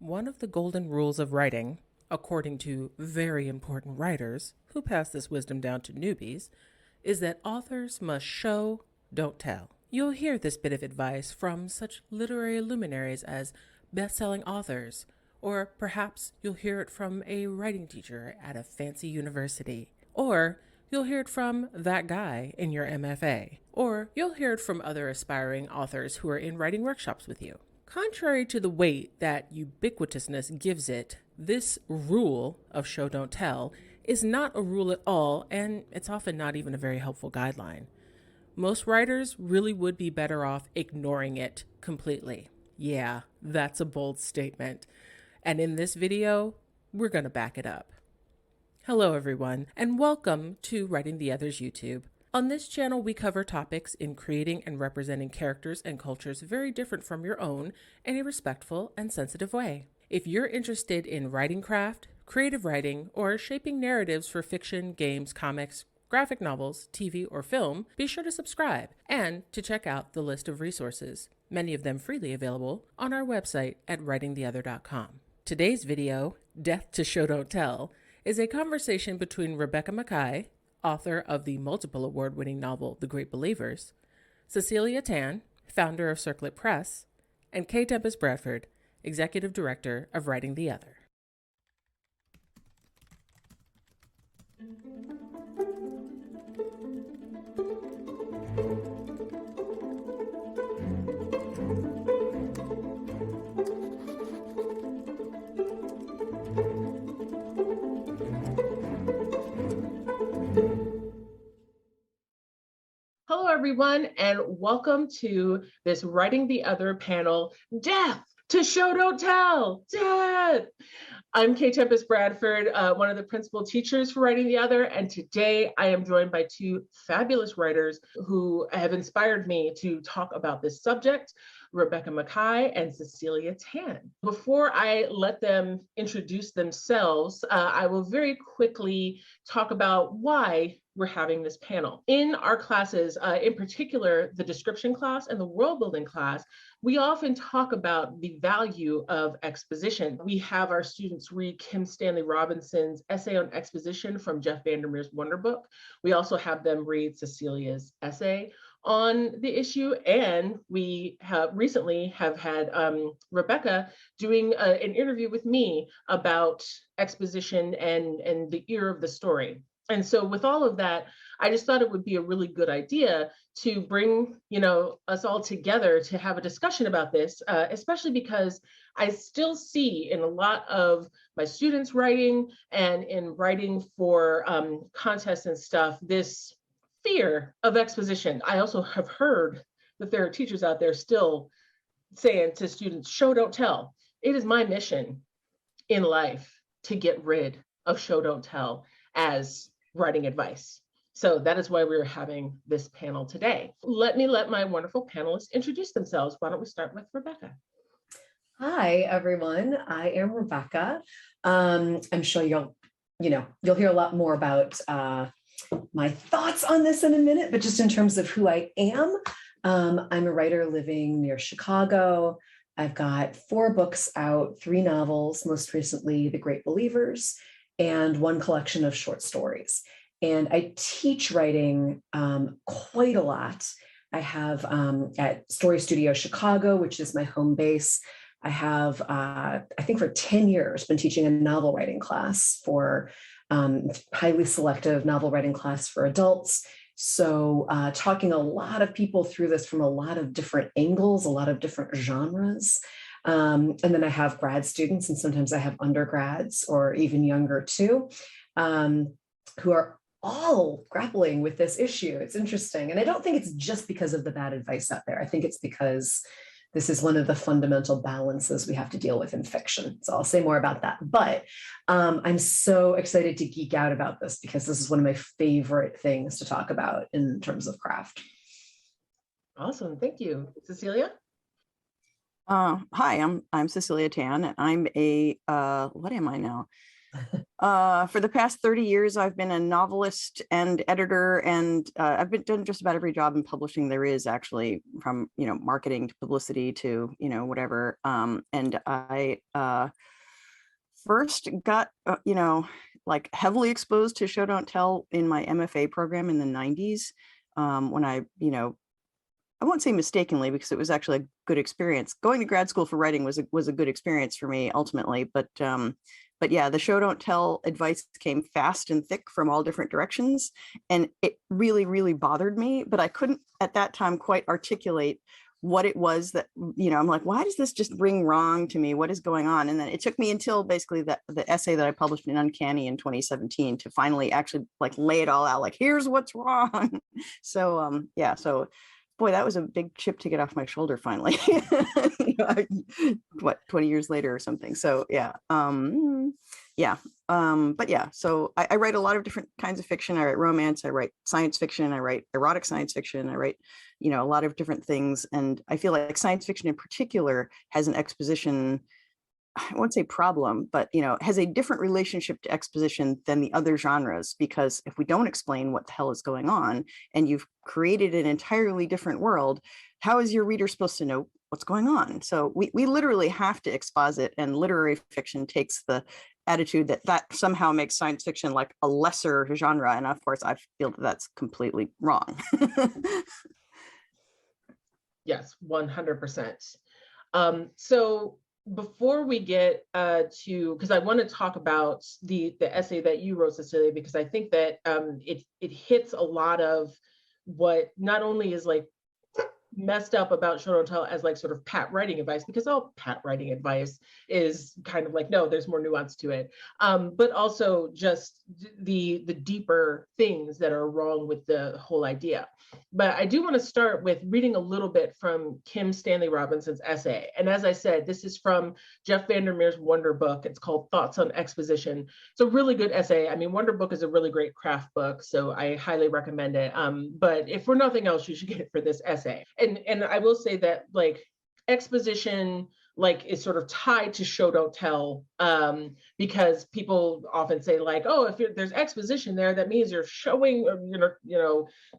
One of the golden rules of writing, according to very important writers who pass this wisdom down to newbies, is that authors must show, don't tell. You'll hear this bit of advice from such literary luminaries as best-selling authors, or perhaps you'll hear it from a writing teacher at a fancy university, or you'll hear it from that guy in your MFA, or you'll hear it from other aspiring authors who are in writing workshops with you. Contrary to the weight that ubiquitousness gives it, this rule of show don't tell is not a rule at all, and it's often not even a very helpful guideline. Most writers really would be better off ignoring it completely. Yeah, that's a bold statement. And in this video, we're going to back it up. Hello everyone, and welcome to Writing the Others YouTube. On this channel, we cover topics in creating and representing characters and cultures very different from your own in a respectful and sensitive way. If you're interested in writing craft, creative writing, or shaping narratives for fiction, games, comics, graphic novels, TV, or film, be sure to subscribe and to check out the list of resources, many of them freely available, on our website at writingtheother.com. Today's video, Death to Show Don't Tell, is a conversation between Rebecca Makkai, author of the multiple award-winning novel The Great Believers, Cecilia Tan, founder of Circlet Press, and Tempest Bradford, executive director of Writing the Other. Hello, everyone, and welcome to this Writing the Other panel, Death to Show Don't Tell, Death. I'm Tempest Bradford, one of the principal teachers for Writing the Other, and today I am joined by two fabulous writers who have inspired me to talk about this subject, Rebecca Makkai and Cecilia Tan. Before I let them introduce themselves, I will very quickly talk about why we're having this panel. In our classes, in particular, the description class and the world building class, we often talk about the value of exposition. We have our students read Kim Stanley Robinson's essay on exposition from Jeff Vandermeer's Wonder Book. We also have them read Cecilia's essay on the issue, and we have recently had Rebecca doing an interview with me about exposition and the ear of the story. And so with all of that, I just thought it would be a really good idea to bring, us all together to have a discussion about this, especially because I still see in a lot of my students' writing and in writing for contests and stuff, this fear of exposition. I also have heard that there are teachers out there still saying to students, show, don't tell. It is my mission in life to get rid of show, don't tell as writing advice. So that is why we're having this panel today. Let my wonderful panelists introduce themselves. Why don't we start with Rebecca? Hi, everyone. I am Rebecca. I'm sure you'll hear a lot more about my thoughts on this in a minute, but just in terms of who I am, I'm a writer living near Chicago. I've got 4 books out, 3 novels, most recently The Great Believers, and 1 collection of short stories. And I teach writing quite a lot. I have at Story Studio Chicago, which is my home base, I have, I think for 10 years, been teaching a novel writing class for highly selective novel writing class for adults. So talking a lot of people through this from a lot of different angles, a lot of different genres. And then I have grad students, and sometimes I have undergrads or even younger too, who are all grappling with this issue. It's interesting. And I don't think it's just because of the bad advice out there. I think it's because this is one of the fundamental balances we have to deal with in fiction. So I'll say more about that. But I'm so excited to geek out about this because this is one of my favorite things to talk about in terms of craft. Awesome. Thank you. Cecilia? Hi, I'm Cecilia Tan, and I'm a what am I now? For the past 30 years, I've been a novelist and editor, and I've been done just about every job in publishing there is, actually, from marketing to publicity to whatever. And I first got like heavily exposed to show don't tell in my MFA program in the 90s, when I won't say mistakenly, because it was actually a good experience. Going to grad school for writing was a good experience for me ultimately, but yeah, the show don't tell advice came fast and thick from all different directions, and it really, really bothered me. But I couldn't at that time quite articulate what it was that I'm like, why does this just ring wrong to me? What is going on? And then it took me until basically the essay that I published in Uncanny in 2017 to finally actually like lay it all out. Like, here's what's wrong. So yeah, so. Boy, that was a big chip to get off my shoulder finally. 20 years later or something. So yeah. But yeah, so I write a lot of different kinds of fiction. I write romance, I write science fiction, I write erotic science fiction, I write, a lot of different things. And I feel like science fiction in particular has an exposition, I won't say problem, but has a different relationship to exposition than the other genres, because if we don't explain what the hell is going on and you've created an entirely different world, how is your reader supposed to know what's going on? So we literally have to exposit, and literary fiction takes the attitude that somehow makes science fiction like a lesser genre. And of course, I feel that's completely wrong. Yes, 100%. So before we get to, because I want to talk about the essay that you wrote, Cecilia, because I think that it hits a lot of what not only is like messed up about show don't tell as like sort of pat writing advice, because all pat writing advice is kind of like, no, there's more nuance to it, but also just the deeper things that are wrong with the whole idea. But I do want to start with reading a little bit from Kim Stanley Robinson's essay. And as I said, this is from Jeff Vandermeer's Wonder book. It's called Thoughts on Exposition. It's a really good essay. I mean, Wonder book is a really great craft book, so I highly recommend it. But if for nothing else, you should get it for this essay. And I will say that like exposition like is sort of tied to show don't tell, because people often say like, oh, if there's exposition there, that means you're showing, or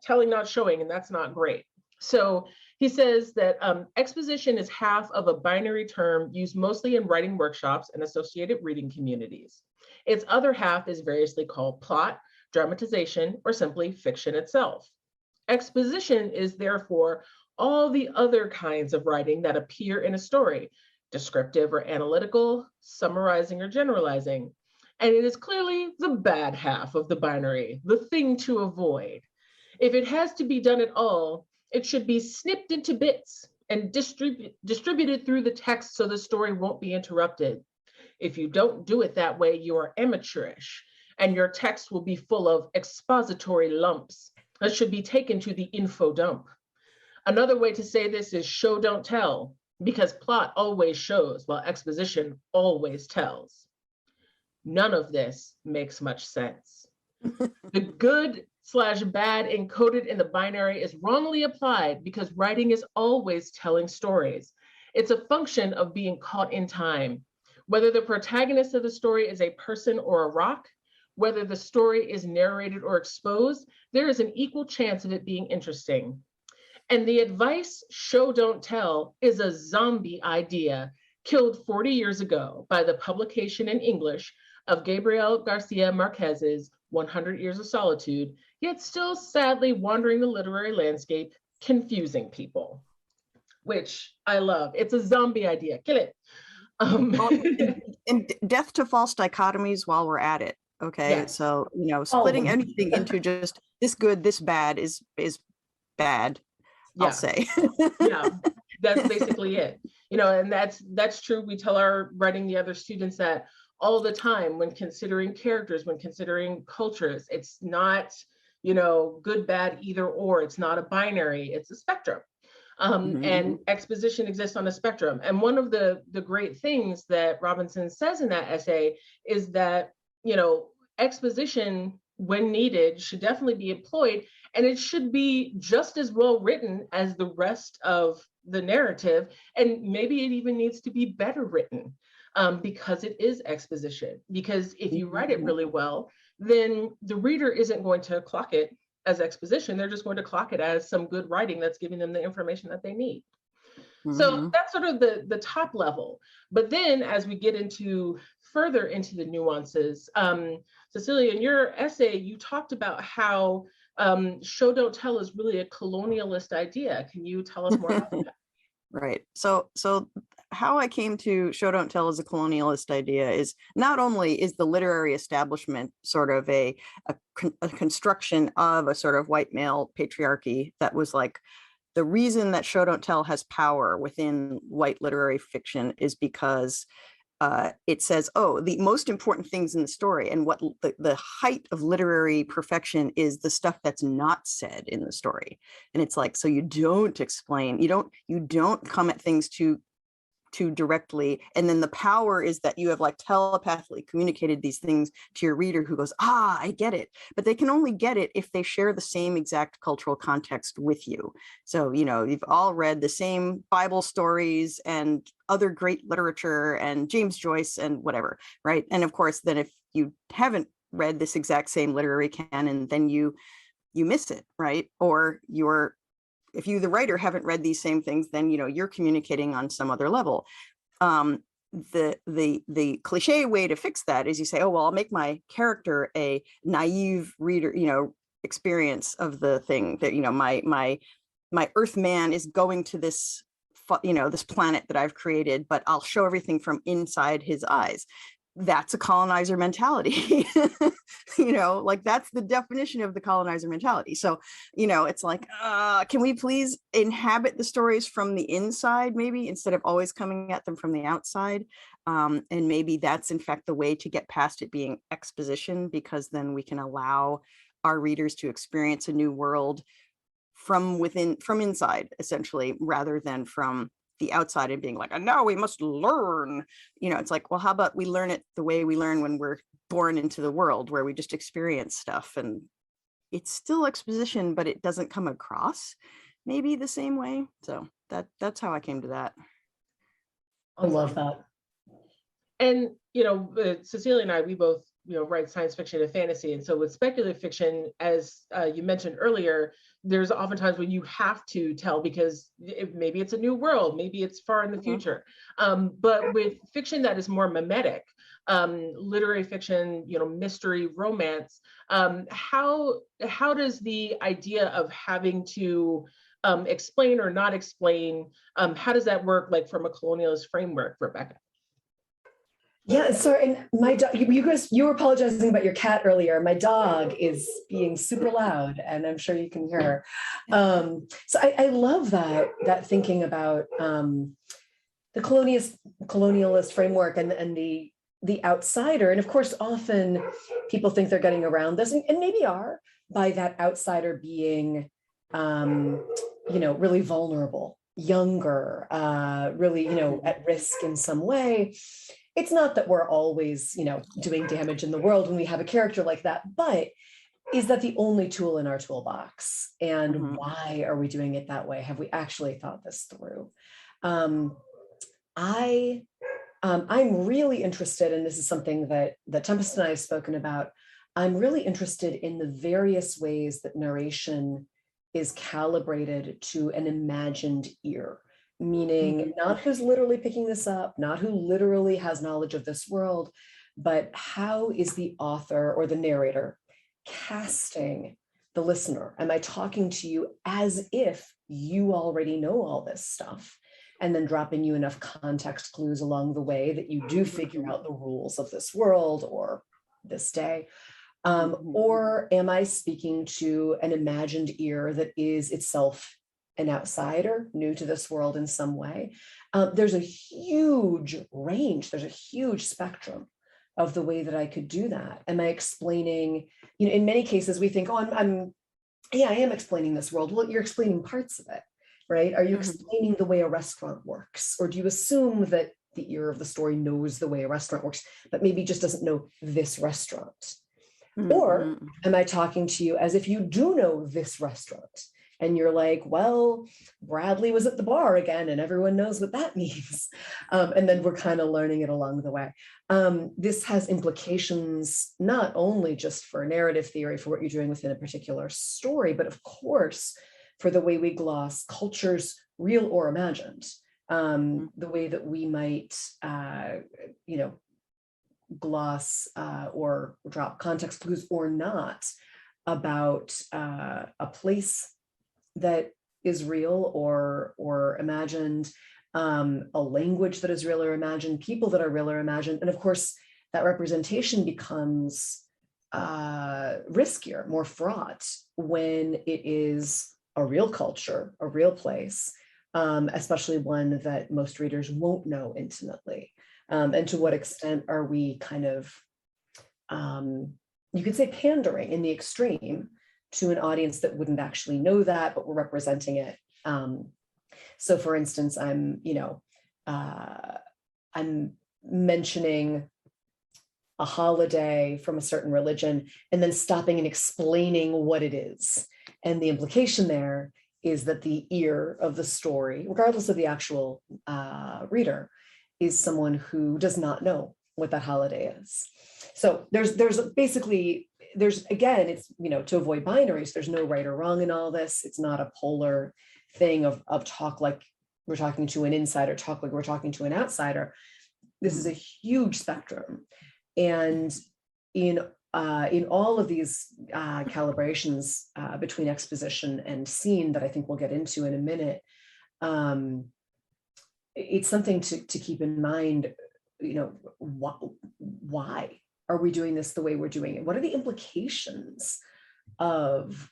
telling, not showing, and that's not great. So he says that exposition is half of a binary term used mostly in writing workshops and associated reading communities. Its other half is variously called plot, dramatization, or simply fiction itself. Exposition is therefore all the other kinds of writing that appear in a story, descriptive or analytical, summarizing or generalizing. And it is clearly the bad half of the binary, the thing to avoid. If it has to be done at all, it should be snipped into bits and distributed through the text so the story won't be interrupted. If you don't do it that way, you are amateurish, and your text will be full of expository lumps that should be taken to the info dump. Another way to say this is show don't tell, because plot always shows while exposition always tells. None of this makes much sense. The good/bad encoded in the binary is wrongly applied because writing is always telling stories. It's a function of being caught in time. Whether the protagonist of the story is a person or a rock, whether the story is narrated or exposed, there is an equal chance of it being interesting. And the advice show don't tell is a zombie idea killed 40 years ago by the publication in English of Gabriel Garcia Marquez's 100 Years of Solitude, yet still sadly wandering the literary landscape, confusing people, which I love. It's a zombie idea, kill it. And death to false dichotomies while we're at it. Okay, yes. So splitting anything into just this good, this bad is bad. Yeah. I'll say. Yeah, that's basically it. And that's true. We tell our writing the other students that all the time when considering characters, when considering cultures. It's not, good, bad, either or. It's not a binary. It's a spectrum. And exposition exists on a spectrum. And one of the great things that Robinson says in that essay is that, exposition, when needed, should definitely be employed, and it should be just as well written as the rest of the narrative, and maybe it even needs to be better written. because it is exposition. Because if you write it really well, then the reader isn't going to clock it as exposition. They're just going to clock it as some good writing that's giving them the information that they need. So that's sort of the top level. But then as we get into further into the nuances, Cecilia, in your essay, you talked about how show don't tell is really a colonialist idea. Can you tell us more about that? Right. So how I came to show don't tell as a colonialist idea is not only is the literary establishment sort of a construction of a sort of white male patriarchy that was like, the reason that show don't tell has power within white literary fiction is because it says, oh, the most important things in the story and what the height of literary perfection is the stuff that's not said in the story. And it's like, so you don't explain, you don't come at things too directly. And then the power is that you have like telepathically communicated these things to your reader who goes, I get it. But they can only get it if they share the same exact cultural context with you. So, you've all read the same Bible stories and other great literature and James Joyce and whatever, right? And of course, then if you haven't read this exact same literary canon, then you miss it, right? Or if you, the writer, haven't read these same things, then you're communicating on some other level. The cliche way to fix that is you say, oh well, I'll make my character a naive reader, experience of the thing that my Earth man is going to this this planet that I've created, but I'll show everything from inside his eyes. That's a colonizer mentality. Like that's the definition of the colonizer mentality. So, it's like, can we please inhabit the stories from the inside, maybe, instead of always coming at them from the outside? And maybe that's in fact the way to get past it being exposition, because then we can allow our readers to experience a new world from inside, essentially, rather than from the outside and being like, and now we must learn. It's like, well, how about we learn it the way we learn when we're born into the world, where we just experience stuff, and it's still exposition, but it doesn't come across maybe the same way. So that's how I came to that. I love that. And Cecilia and I, we both write science fiction and fantasy, and so with speculative fiction, as you mentioned earlier, there's oftentimes when you have to tell because maybe it's a new world, maybe it's far in the future. But with fiction that is more mimetic, literary fiction, mystery, romance, how does the idea of having to explain or not explain, how does that work, like from a colonialist framework, Rebecca? Yeah, so and my dog, you were apologizing about your cat earlier. My dog is being super loud, and I'm sure you can hear her. So I love that thinking about the colonialist framework and the outsider. And of course, often people think they're getting around this, and maybe are, by that outsider being, really vulnerable, younger, really, at risk in some way. It's not that we're always, doing damage in the world when we have a character like that, but is that the only tool in our toolbox? And why are we doing it that way? Have we actually thought this through? I'm really interested, and this is something that Tempest and I have spoken about. I'm really interested in the various ways that narration is calibrated to an imagined ear. Meaning not who's literally picking this up, not who literally has knowledge of this world, but how is the author or the narrator casting the listener? Am I talking to you as if you already know all this stuff, and then dropping you enough context clues along the way that you do figure out the rules of this world or this day? Or am I speaking to an imagined ear that is itself an outsider, new to this world in some way? There's a huge range, there's a huge spectrum of the way that I could do that. Am I explaining, in many cases we think, oh, I am explaining this world. Well, you're explaining parts of it, right? Are you explaining the way a restaurant works? Or do you assume that the ear of the story knows the way a restaurant works, but maybe just doesn't know this restaurant? Or am I talking to you as if you do know this restaurant? And you're like, well, Bradley was at the bar again, and everyone knows what that means. And then we're kind of learning it along the way. This has implications not only just for narrative theory, for what you're doing within a particular story, but of course, for the way we gloss cultures, real or imagined. The way that we might, gloss or drop context clues or not about a place that is real or imagined, a language that is real or imagined, people that are real or imagined. And of course, that representation becomes riskier, more fraught when it is a real culture, a real place, especially one that most readers won't know intimately. And to what extent are we kind of, you could say, pandering in the extreme to an audience that wouldn't actually know that, but we're representing it. So for instance, I'm mentioning a holiday from a certain religion and then stopping and explaining what it is. And the implication there is that the ear of the story, regardless of the actual reader, is someone who does not know what that holiday is. So there's again, it's, to avoid binaries, there's no right or wrong in all this. It's not a polar thing of talk like we're talking to an insider, talk like we're talking to an outsider. This is a huge spectrum. And in all of these calibrations between exposition and scene that I think we'll get into in a minute, it's something to keep in mind. Why are we doing this the way we're doing it? What are the implications of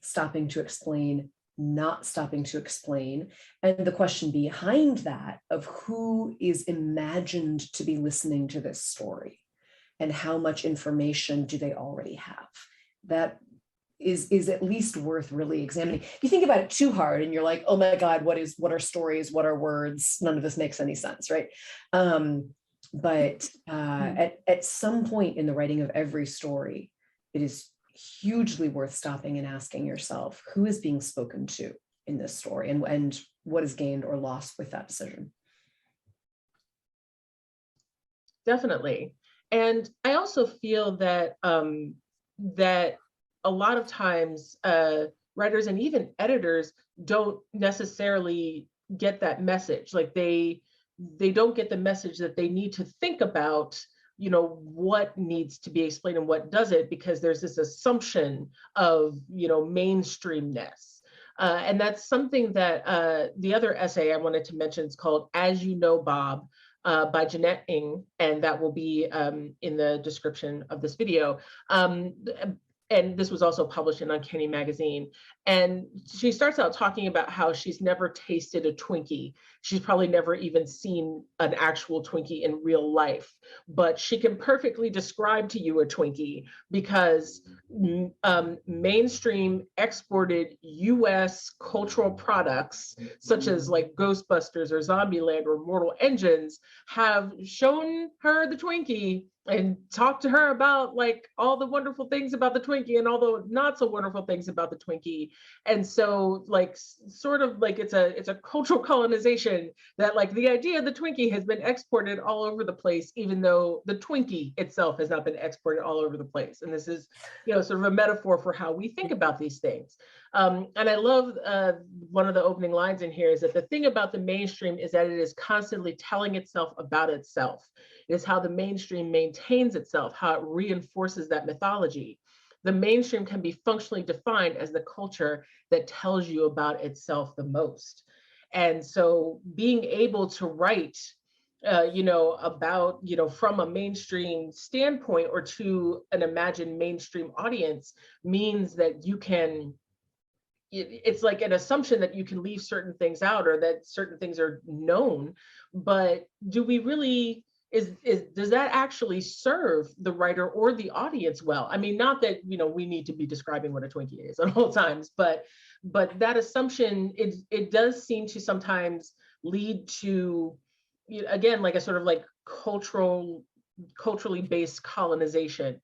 stopping to explain, not stopping to explain? And the question behind that of who is imagined to be listening to this story and how much information do they already have? That is at least worth really examining. If you think about it too hard and you're like, oh my God, what are stories? What are words? None of this makes any sense, right? But at some point in the writing of every story, it is hugely worth stopping and asking yourself, who is being spoken to in this story, and what is gained or lost with that decision? Definitely. And I also feel that that a lot of times writers and even editors don't necessarily get that message. Like they don't get the message that they need to think about, what needs to be explained and what doesn't, because there's this assumption of, mainstreamness. And that's something that the other essay I wanted to mention is called As You Know, Bob, by Jeanette Ng, and that will be in the description of this video. And this was also published in Uncanny Magazine. And she starts out talking about how she's never tasted a Twinkie. She's probably never even seen an actual Twinkie in real life, but she can perfectly describe to you a Twinkie because mainstream exported US cultural products, such as like Ghostbusters or Zombieland or Mortal Engines, have shown her the Twinkie and talk to her about like all the wonderful things about the Twinkie and all the not so wonderful things about the Twinkie. And so like sort of like it's a cultural colonization that like the idea of the Twinkie has been exported all over the place, even though the Twinkie itself has not been exported all over the place. And this is, sort of a metaphor for how we think about these things. And I love one of the opening lines in here is that the thing about the mainstream is that it is constantly telling itself about itself. It is how the mainstream maintains itself, how it reinforces that mythology. The mainstream can be functionally defined as the culture that tells you about itself the most. And so being able to write, about, from a mainstream standpoint or to an imagined mainstream audience means that you can, it's like an assumption that you can leave certain things out or that certain things are known, but do we really, does that actually serve the writer or the audience well? I mean, not that, we need to be describing what a Twinkie is at all times, but that assumption, it does seem to sometimes lead to, again, like a sort of like culturally based colonization.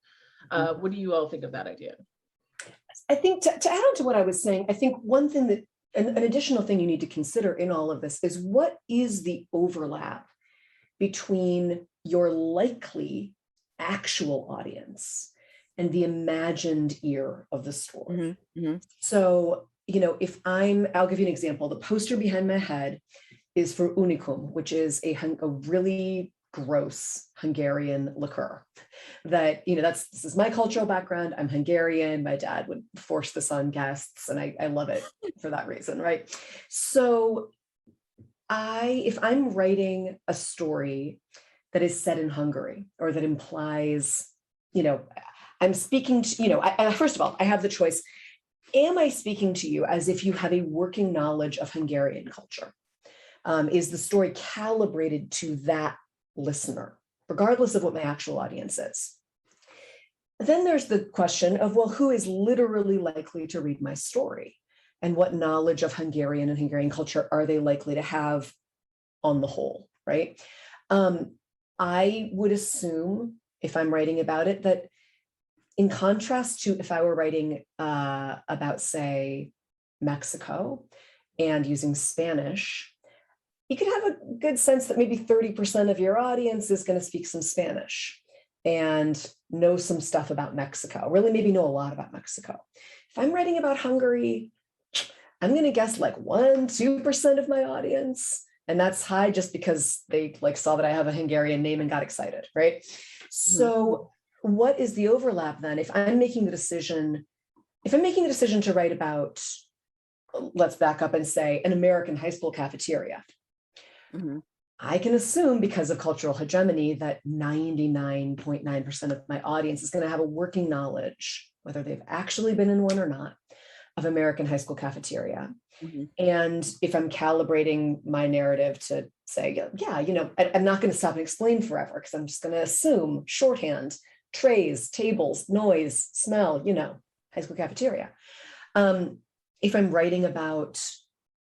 What do you all think of that idea? I think to add on to what I was saying, I think one thing that, an additional thing you need to consider in all of this is what is the overlap between your likely actual audience and the imagined ear of the story. So, if I'll give you an example. The poster behind my head is for Unicum, which is a really gross Hungarian liqueur that, this is my cultural background. I'm Hungarian. My dad would force this on guests, and I love it for that reason, right? So if I'm writing a story that is set in Hungary, or that implies, I'm speaking to, first of all, I have the choice. Am I speaking to you as if you have a working knowledge of Hungarian culture? Is the story calibrated to that listener, regardless of what my actual audience is? Then there's the question of, well, who is literally likely to read my story? And what knowledge of Hungarian and Hungarian culture are they likely to have on the whole, right? I would assume, if I'm writing about it, that in contrast to if I were writing about, say, Mexico and using Spanish, you could have a good sense that maybe 30% of your audience is going to speak some Spanish and know some stuff about Mexico, really maybe know a lot about Mexico. If I'm writing about Hungary, I'm going to guess like 1-2% of my audience. And that's high just because they saw that I have a Hungarian name and got excited, right? So what is the overlap then? If I'm making the decision to write about, let's back up and say, an American high school cafeteria, I can assume, because of cultural hegemony, that 99.9% of my audience is going to have a working knowledge, whether they've actually been in one or not, of American high school cafeteria. And if I'm calibrating my narrative to say, I'm not going to stop and explain forever, because I'm just going to assume shorthand, trays, tables, noise, smell, high school cafeteria. If I'm writing about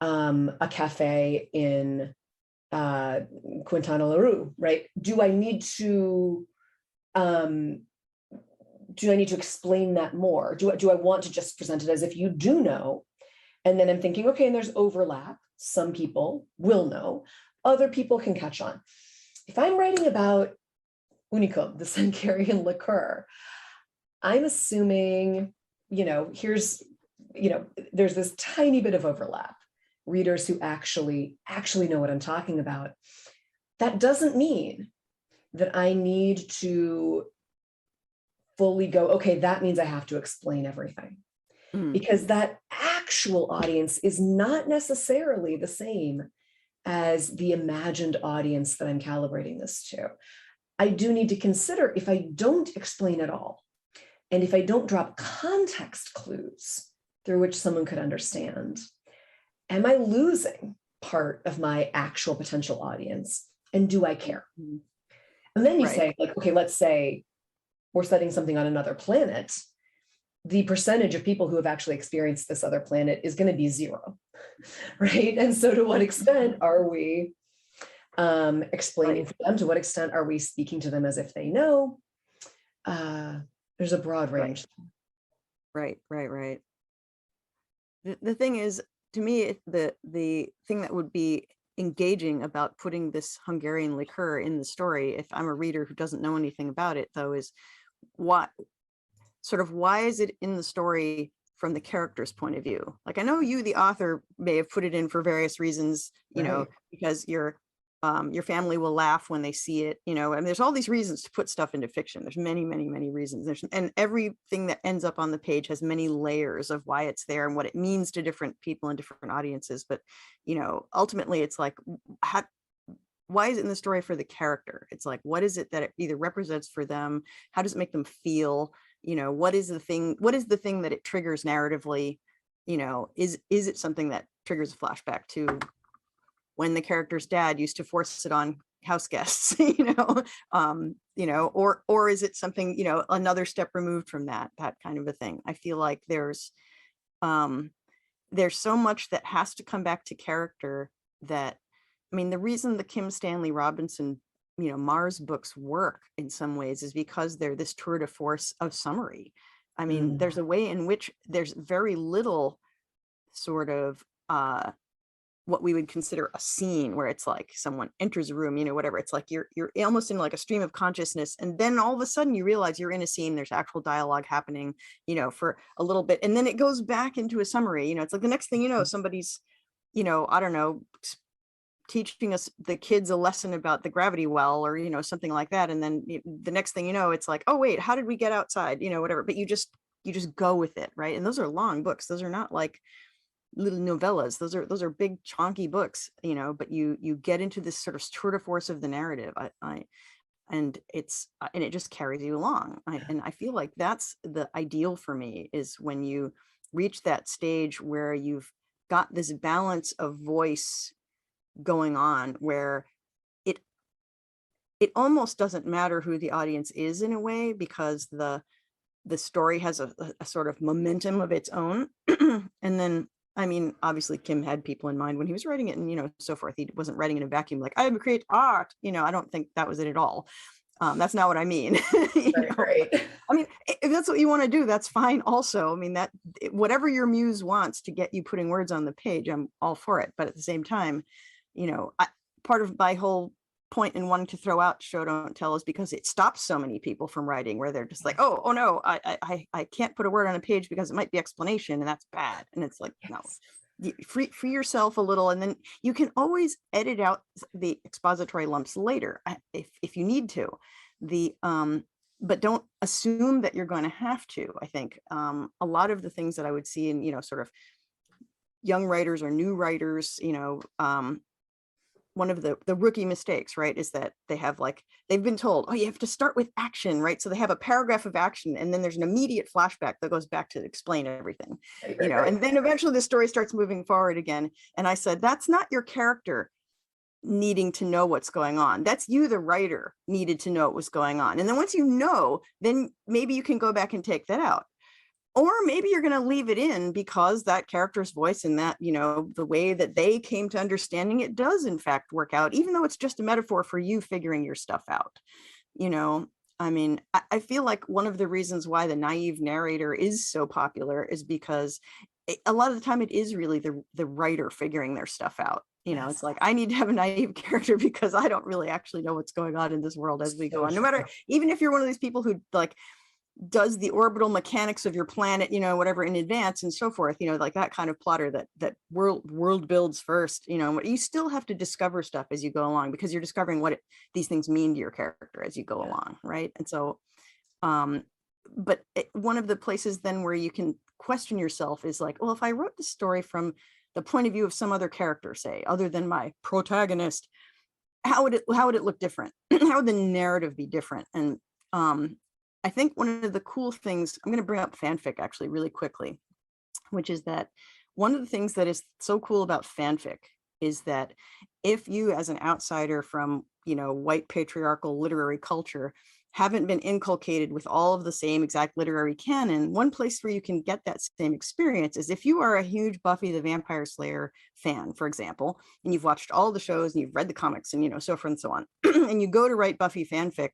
a cafe in Quintana Roo, right? Do I need to explain that more? Do I want to just present it as if you do know? And then I'm thinking, okay, and there's overlap. Some people will know, other people can catch on. If I'm writing about Unicum, the Hungarian liqueur, I'm assuming, there's this tiny bit of overlap. Readers who actually know what I'm talking about. That doesn't mean that I need to fully go, okay, that means I have to explain everything. Because that actual audience is not necessarily the same as the imagined audience that I'm calibrating this to. I do need to consider, if I don't explain at all, and if I don't drop context clues through which someone could understand, am I losing part of my actual potential audience? And do I care? And then you say, okay, let's say we're setting something on another planet. The percentage of people who have actually experienced this other planet is going to be 0, right? And so to what extent are we explaining for them? To what extent are we speaking to them as if they know? There's a broad range. Right. The thing is, to me, the thing that would be engaging about putting this Hungarian liqueur in the story, if I'm a reader who doesn't know anything about it, though, is why is it in the story from the character's point of view? Like, I know you, the author, may have put it in for various reasons, because your family will laugh when they see it, and there's all these reasons to put stuff into fiction. There's many, many, many reasons. And everything that ends up on the page has many layers of why it's there and what it means to different people and different audiences. But, ultimately it's like, why is it in the story for the character? It's like, what is it that it either represents for them? How does it make them feel? What is the thing that it triggers narratively? Is it something that triggers a flashback to when the character's dad used to force it on house guests, or is it something, another step removed from that kind of a thing? I feel like there's so much that has to come back to character that, the reason the Kim Stanley Robinson, Mars books work in some ways is because they're this tour de force of summary. I mean, there's a way in which there's very little sort of what we would consider a scene, where it's like someone enters a room, whatever. It's like you're almost in like a stream of consciousness, and then all of a sudden you realize you're in a scene. There's actual dialogue happening, for a little bit, and then it goes back into a summary. It's like the next thing you know, somebody's, I don't know, teaching us the kids a lesson about the gravity well, or something like that, and then the next thing you know, it's like, oh wait, how did we get outside, whatever. But you just go with it, right? And those are long books. Those are not like little novellas. Those are big chonky books, but you get into this sort of tour de force of the narrative. And it just carries you along. And I feel like that's the ideal for me, is when you reach that stage where you've got this balance of voice going on, where it almost doesn't matter who the audience is, in a way, because the story has a sort of momentum of its own. And then, I mean, obviously Kim had people in mind when he was writing it, and so forth. He wasn't writing in a vacuum, like, I create art. I don't think that was it at all. That's not what I mean. Right. I mean, if that's what you want to do, that's fine also. I mean, that whatever your muse wants to get you putting words on the page, I'm all for it. But at the same time, part of my whole point in wanting to throw out show don't tell is because it stops so many people from writing, where they're just like, oh no, I can't put a word on a page because it might be explanation, and that's bad. And it's like, no, free yourself a little, and then you can always edit out the expository lumps later if you need to. But don't assume that you're going to have to. I think a lot of the things that I would see in sort of young writers or new writers, one of the rookie mistakes, right, is that they've been told, oh, you have to start with action, right? So they have a paragraph of action, and then there's an immediate flashback that goes back to explain everything, right. And then eventually the story starts moving forward again. And I said, that's not your character needing to know what's going on. That's you, the writer, needed to know what was going on. And then once you know, then maybe you can go back and take that out. Or maybe you're going to leave it in because that character's voice and that, the way that they came to understanding it does in fact work out, even though it's just a metaphor for you figuring your stuff out. I mean, I feel like one of the reasons why the naive narrator is so popular is because a lot of the time it is really the writer figuring their stuff out. Yes. It's like, I need to have a naive character because I don't really actually know what's going on in this world as we go on. No matter, even if you're one of these people who like does the orbital mechanics of your planet, whatever in advance and so forth, like that kind of plotter that world builds first, you still have to discover stuff as you go along, because you're discovering what these things mean to your character as you go along, right? And so, but one of the places then where you can question yourself is like, well, if I wrote the story from the point of view of some other character, say, other than my protagonist, how would it look different? How would the narrative be different? And I think one of the cool things, I'm going to bring up fanfic actually really quickly, which is that one of the things that is so cool about fanfic is that if you, as an outsider from, white patriarchal literary culture, haven't been inculcated with all of the same exact literary canon, one place where you can get that same experience is if you are a huge Buffy the Vampire Slayer fan, for example, and you've watched all the shows and you've read the comics and, so forth and so on, and you go to write Buffy fanfic,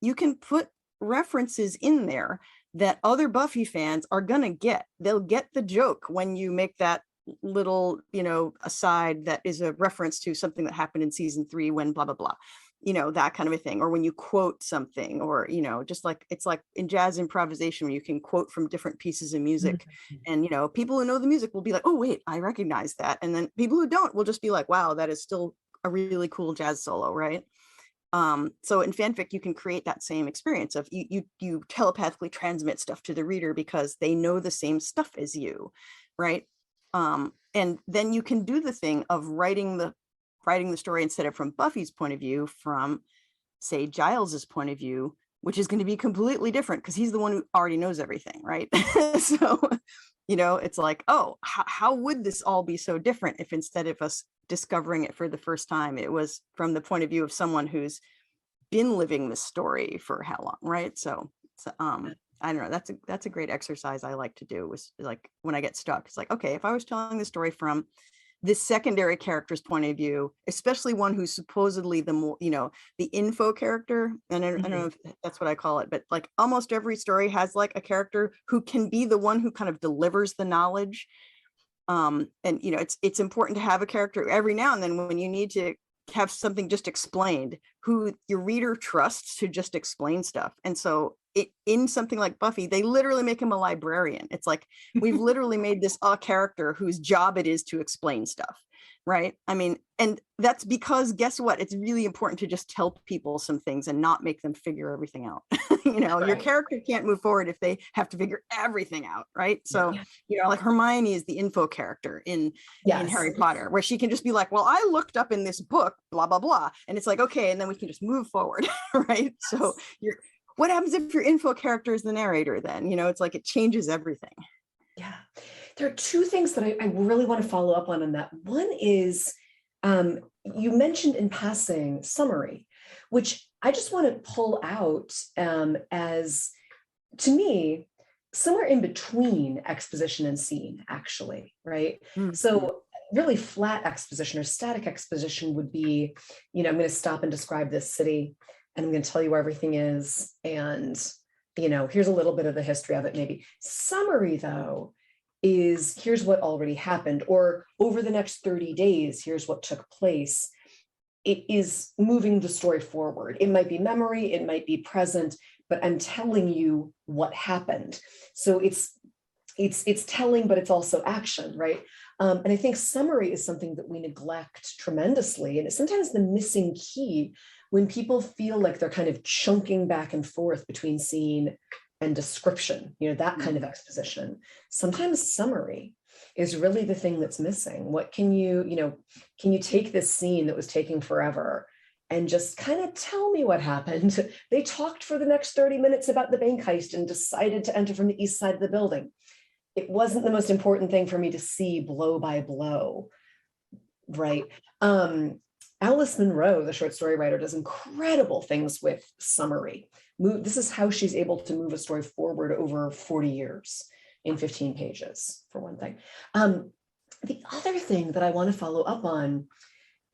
you can put references in there that other Buffy fans are gonna get. They'll get the joke when you make that little, aside that is a reference to something that happened in season 3 when blah, blah, blah, that kind of a thing. Or when you quote something, or, just like, it's like in jazz improvisation, where you can quote from different pieces of music. And, people who know the music will be like, oh, wait, I recognize that. And then people who don't will just be like, wow, that is still a really cool jazz solo, right? So in fanfic, you can create that same experience of you telepathically transmit stuff to the reader because they know the same stuff as you, right? And then you can do the thing of writing the story instead of from Buffy's point of view, from, say, Giles's point of view, which is going to be completely different because he's the one who already knows everything, right? So, it's like, oh, how would this all be so different if instead of us discovering it for the first time, it was from the point of view of someone who's been living this story for how long, right? So I don't know, that's a great exercise I like to do, was like when I get stuck, it's like, okay, if I was telling the story from this secondary character's point of view, especially one who's supposedly the more, the info character. And I don't know if that's what I call it, but like almost every story has like a character who can be the one who kind of delivers the knowledge. And it's important to have a character every now and then when you need to have something just explained, who your reader trusts to just explain stuff. And so in something like Buffy, they literally make him a librarian. It's like, we've literally made this a character whose job it is to explain stuff, right? I mean, and that's because guess what? It's really important to just tell people some things and not make them figure everything out. Right. Your character can't move forward if they have to figure everything out, right? So, like Hermione is the info character in Harry Potter, where she can just be like, well, I looked up in this book, blah, blah, blah. And it's like, okay, and then we can just move forward, right? So what happens if your info character is the narrator then? It's like it changes everything. Yeah. There are two things that I really want to follow up on that. One is you mentioned in passing summary, which I just want to pull out as, to me, somewhere in between exposition and scene, actually, right? Mm-hmm. So really flat exposition or static exposition would be, I'm going to stop and describe this city, and I'm going to tell you where everything is. And, here's a little bit of the history of it, maybe. Summary, though, is here's what already happened, or over the next 30 days, here's what took place. It is moving the story forward. It might be memory, it might be present, but I'm telling you what happened. So it's telling, but it's also action, right? And I think summary is something that we neglect tremendously. And it's sometimes the missing key when people feel like they're kind of chunking back and forth between scene and description, that kind of exposition. Sometimes summary is really the thing that's missing. What can you take this scene that was taking forever and just kind of tell me what happened? They talked for the next 30 minutes about the bank heist and decided to enter from the east side of the building. It wasn't the most important thing for me to see blow by blow, right? Alice Munro, the short story writer, does incredible things with summary. This is how she's able to move a story forward over 40 years in 15 pages, for one thing. The other thing that I want to follow up on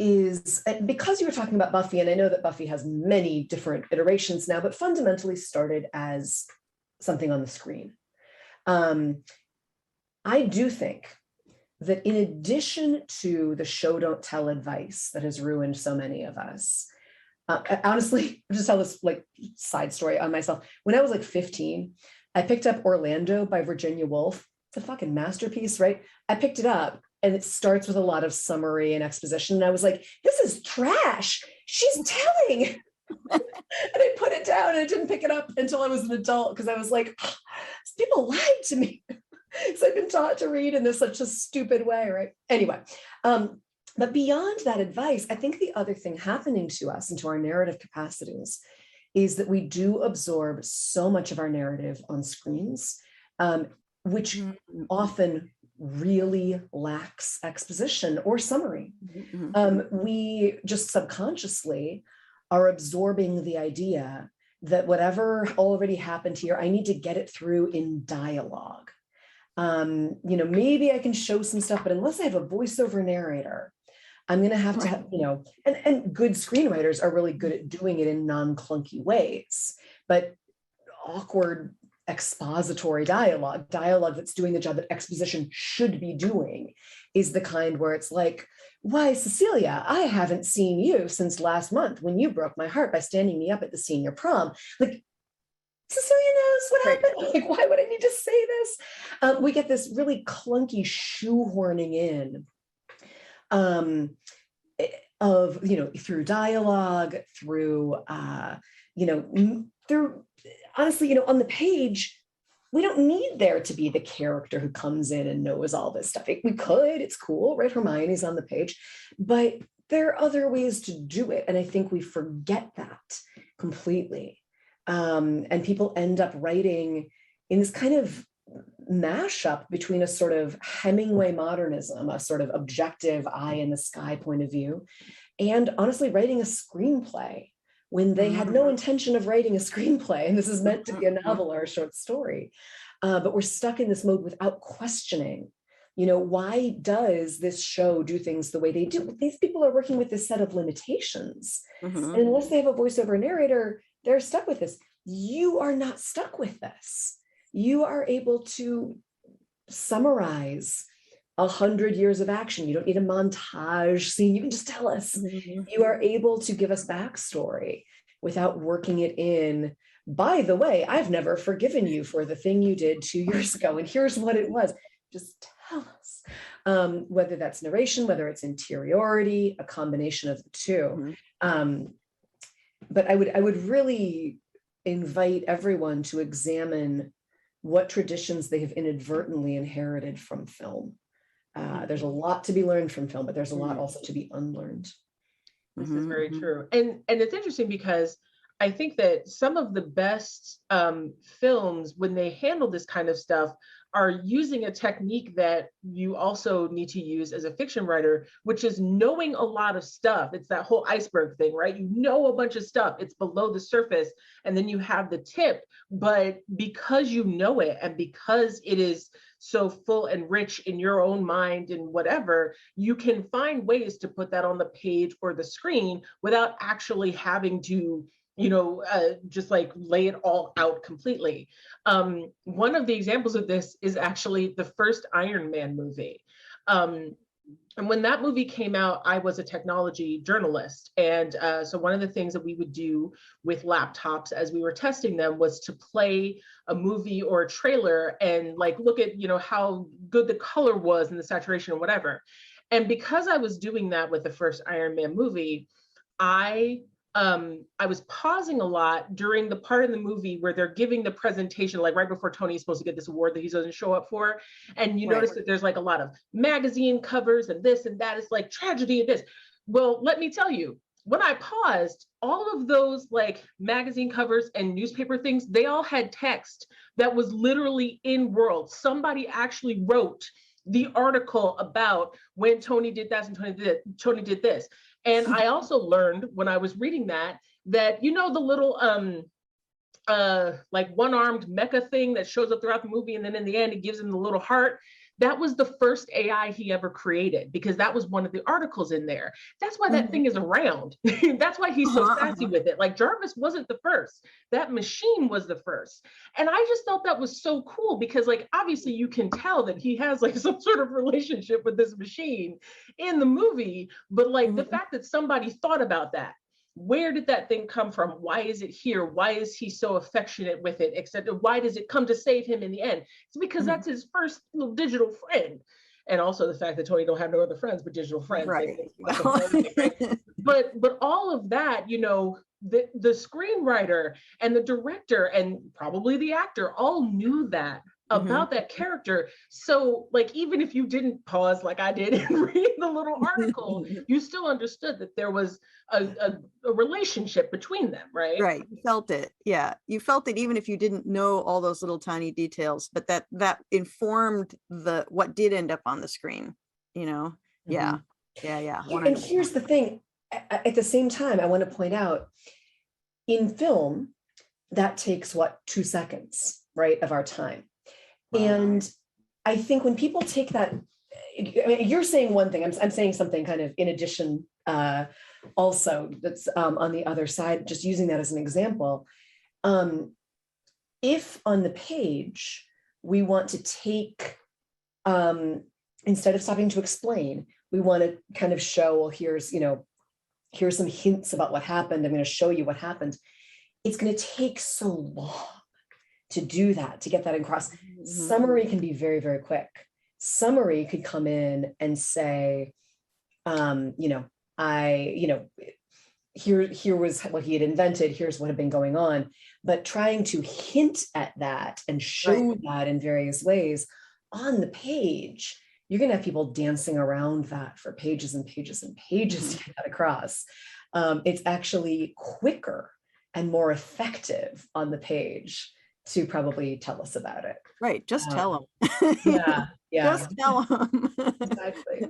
is, because you were talking about Buffy, and I know that Buffy has many different iterations now, but fundamentally started as something on the screen. I do think that in addition to the show don't tell advice that has ruined so many of us, honestly, I'll just tell this like side story on myself. When I was like 15, I picked up Orlando by Virginia Woolf. It's a fucking masterpiece, right? I picked it up and it starts with a lot of summary and exposition. And I was like, this is trash. She's telling. And I put it down and I didn't pick it up until I was an adult because I was like, oh, people lied to me. So I've been taught to read in this such a stupid way, right? Anyway, but beyond that advice, I think the other thing happening to us and to our narrative capacities is that we do absorb so much of our narrative on screens, which often really lacks exposition or summary. We just subconsciously are absorbing the idea that whatever already happened here, I need to get it through in dialogue. Maybe I can show some stuff, but unless I have a voiceover narrator, I'm going to have to have, and good screenwriters are really good at doing it in non-clunky ways, but awkward expository dialogue that's doing the job that exposition should be doing is the kind where it's like, why, Cecilia, I haven't seen you since last month when you broke my heart by standing me up at the senior prom. Like, Cecilia knows what happened. Like, why would I need to say this? We get this really clunky shoehorning in of, through dialogue, through, honestly, on the page, we don't need there to be the character who comes in and knows all this stuff. We could, it's cool, right? Hermione's on the page, but there are other ways to do it. And I think we forget that completely. And people end up writing in this kind of mashup between a sort of Hemingway modernism, a sort of objective eye in the sky point of view, and honestly writing a screenplay when they had no intention of writing a screenplay. And this is meant to be a novel or a short story. But we're stuck in this mode without questioning why does this show do things the way they do? These people are working with this set of limitations. Mhm. And unless they have a voiceover narrator, they're stuck with this. You are not stuck with this. You are able to summarize 100 years of action. You don't need a montage scene. You can just tell us. Mhm. You are able to give us backstory without working it in. By the way, I've never forgiven you for the thing you did 2 years ago, and here's what it was. Just tell us. Whether that's narration, whether it's interiority, a combination of the two. Mhm. But I would really invite everyone to examine what traditions they have inadvertently inherited from film. There's a lot to be learned from film, but there's a lot also to be unlearned. This is very true. And it's interesting because I think that some of the best films, when they handle this kind of stuff, are using a technique that you also need to use as a fiction writer, which is knowing a lot of stuff. It's that whole iceberg thing, right? You know a bunch of stuff, it's below the surface, and then you have the tip. But because you know it, and because it is so full and rich in your own mind and whatever, you can find ways to put that on the page or the screen without actually having to just like lay it all out completely. One of the examples of this is actually the first Iron Man movie. And when that movie came out, I was a technology journalist. And so one of the things that we would do with laptops as we were testing them was to play a movie or a trailer and like look at, how good the color was and the saturation or whatever. And because I was doing that with the first Iron Man movie, I was pausing a lot during the part in the movie where they're giving the presentation, like right before Tony is supposed to get this award that he doesn't show up for. And you notice that there's like a lot of magazine covers and this and that. It's like tragedy and this. Well, let me tell you, when I paused, all of those like magazine covers and newspaper things, they all had text that was literally in world. Somebody actually wrote the article about when Tony did that and Tony did this. And I also learned when I was reading that the little like one-armed mecha thing that shows up throughout the movie, and then in the end it gives him the little heart. That was the first AI he ever created, because that was one of the articles in there. That's why that thing is around. That's why he's so sassy with it. Like Jarvis wasn't the first. That machine was the first. And I just thought that was so cool because like, obviously you can tell that he has like some sort of relationship with this machine in the movie, but like the fact that somebody thought about that. Where did that thing come from? Why is it here? Why is he so affectionate with it? Except why does it come to save him in the end? It's because that's his first little digital friend. And also the fact that Tony don't have no other friends but digital friends. Right. But all of that, the screenwriter and the director and probably the actor all knew that about that character. So like, even if you didn't pause like I did and read the little article, you still understood that there was a relationship between them, right? Right. You felt it. Yeah. You felt it even if you didn't know all those little tiny details, but that informed what did end up on the screen, Yeah. Yeah. 100%. And here's the thing. At the same time, I want to point out, in film, that takes 2 seconds, right, of our time. And I think when people take that, you're saying one thing, I'm saying something kind of in addition, also that's on the other side, just using that as an example. If on the page, we want to take, instead of stopping to explain, we want to kind of show, well, here's some hints about what happened. I'm going to show you what happened. It's going to take so long to do that, to get that across. Summary can be very, very quick. Summary could come in and say, here was what he had invented, here's what had been going on. But trying to hint at that and show that in various ways on the page, you're going to have people dancing around that for pages and pages and pages to get that across. It's actually quicker and more effective on the page to probably tell us about it. Right. Just tell them. Yeah. Just tell them. Exactly.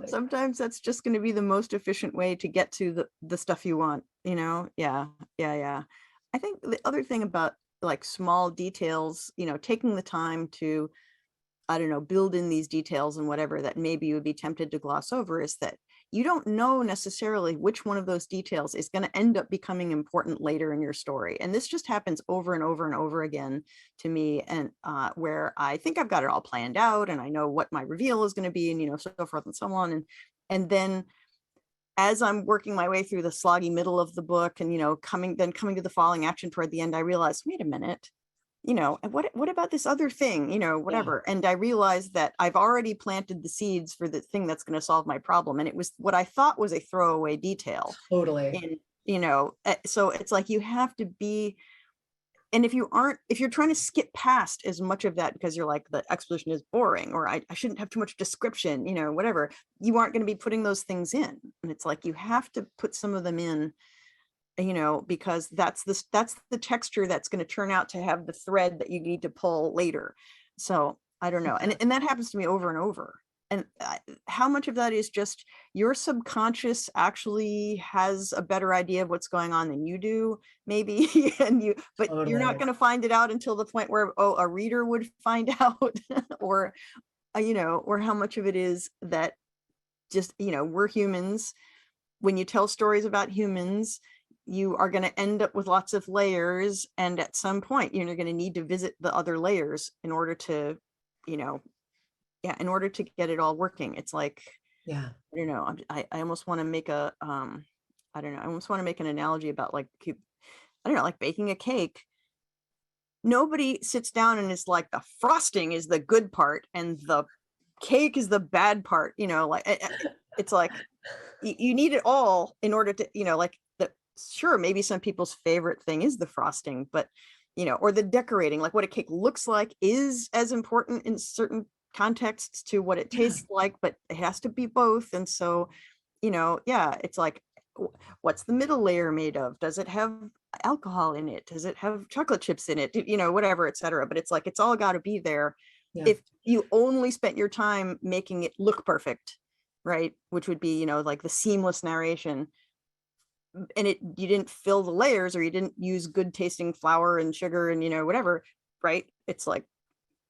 Sometimes that's just going to be the most efficient way to get to the stuff you want, Yeah. I think the other thing about like small details, taking the time to I don't know, build in these details and whatever that maybe you would be tempted to gloss over, is that you don't know necessarily which one of those details is going to end up becoming important later in your story. And this just happens over and over and over again to me. And where I think I've got it all planned out and I know what my reveal is going to be, and, you know, so forth and so on. And then as I'm working my way through the sloggy middle of the book and, you know, coming to the falling action toward the end, I realized, wait a minute, you know, what about this other thing, you know, whatever. Yeah. And I realized that I've already planted the seeds for the thing that's going to solve my problem. And it was what I thought was a throwaway detail. Totally. And, you know, so it's like you have to be, and if you're trying to skip past as much of that because you're like, the exposition is boring, or I shouldn't have too much description, you know, whatever, you aren't going to be putting those things in. And it's like, you have to put some of them in, you know, because that's the texture that's going to turn out to have the thread that you need to pull later. So I don't know. And that happens to me over and over. And how much of that is just your subconscious actually has a better idea of what's going on than you do, maybe, but totally. You're not going to find it out until the point where, oh, a reader would find out, or, you know, or how much of it is that just, you know, we're humans. When you tell stories about humans, you are going to end up with lots of layers. And at some point, you're going to need to visit the other layers in order to, you know, in order to get it all working. It's like, I don't know. I almost want to make I almost want to make an analogy about like, I don't know, like baking a cake. Nobody sits down and is like, the frosting is the good part and the cake is the bad part, you know, like it's like, you need it all in order to, you know, like, sure, maybe some people's favorite thing is the frosting, but, you know, or the decorating, like what a cake looks like is as important in certain contexts to what it tastes like, but it has to be both. And so, you know, it's like, what's the middle layer made of? Does it have alcohol in it? Does it have chocolate chips in it? You know, whatever, etc. But it's like, it's all got to be there. Yeah. If you only spent your time making it look perfect, right? Which would be, you know, like the seamless narration, and you didn't fill the layers, or you didn't use good tasting flour and sugar and, you know, whatever, right? It's like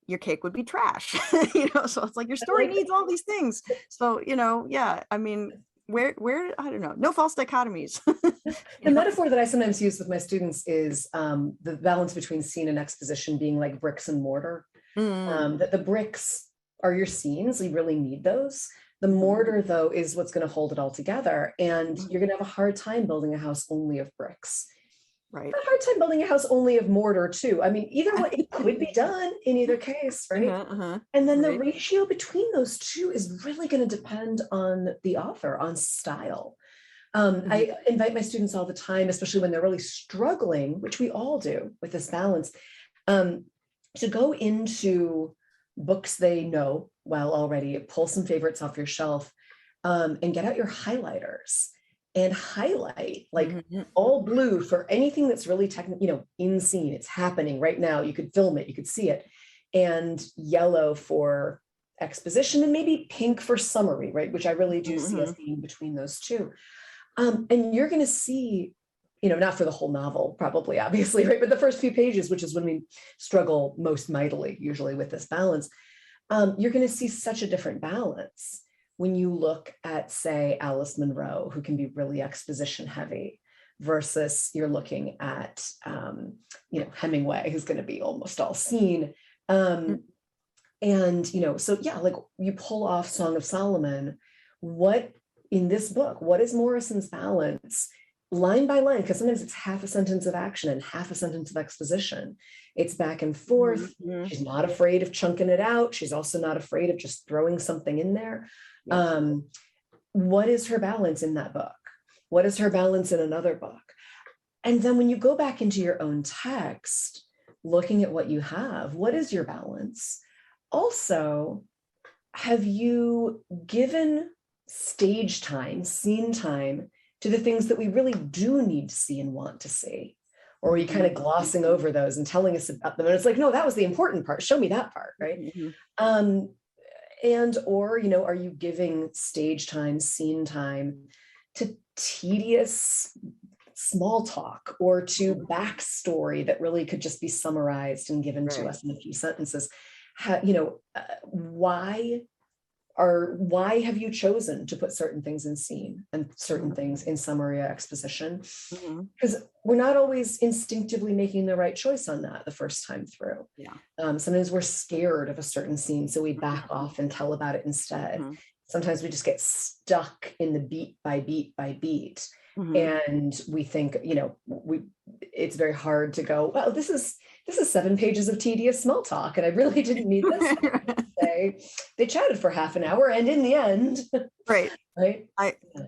your cake would be trash, you know? So it's like your story needs all these things. So, you know, I mean, where, I don't know, no false dichotomies. The metaphor that I sometimes use with my students is the balance between scene and exposition being like bricks and mortar. That the bricks are your scenes, you really need those. The mortar, though, is what's going to hold it all together. And you're going to have a hard time building a house only of bricks. Right. A hard time building a house only of mortar, too. I mean, either way, it could be done in either case, right? And then the ratio between those two is really going to depend on the author, on style. I invite my students all the time, especially when they're really struggling, which we all do with this balance, to go into books they know well already, pull some favorites off your shelf, and get out your highlighters and highlight like all blue for anything that's really technical, you know, in scene, it's happening right now. You could film it, you could see it, and yellow for exposition, and maybe pink for summary, right? Which I really do see a theme between those two. And you're going to see, you know, not for the whole novel, probably, obviously, right? But the first few pages, which is when we struggle most mightily, usually with this balance, you're going to see such a different balance when you look at, say, Alice Munro, who can be really exposition heavy, versus you're looking at, you know, Hemingway, who's going to be almost all scene. And, you know, so yeah, like you pull off Song of Solomon, what in this book, what is Morrison's balance? Line by line, because sometimes it's half a sentence of action and half a sentence of exposition. It's back and forth. She's not afraid of chunking it out. She's also not afraid of just throwing something in there. What is her balance in that book? What is her balance in another book? And then when you go back into your own text, looking at what you have, what is your balance? Also, have you given stage time, scene time, to the things that we really do need to see and want to see? Or are you kind of glossing over those and telling us about them? And it's like, no, that was the important part. Show me that part, right? And, or, you know, are you giving stage time, scene time to tedious small talk or to backstory that really could just be summarized and given to us in a few sentences? why have you chosen to put certain things in scene and certain things in summary or exposition? Because we're not always instinctively making the right choice on that the first time through. Sometimes we're scared of a certain scene, so we back off and tell about it instead. Sometimes we just get stuck in the beat by beat by beat. And we think, it's very hard to go, well, this is 7 pages of tedious small talk, and I really didn't need this. They chatted for half an hour, and in the end, right.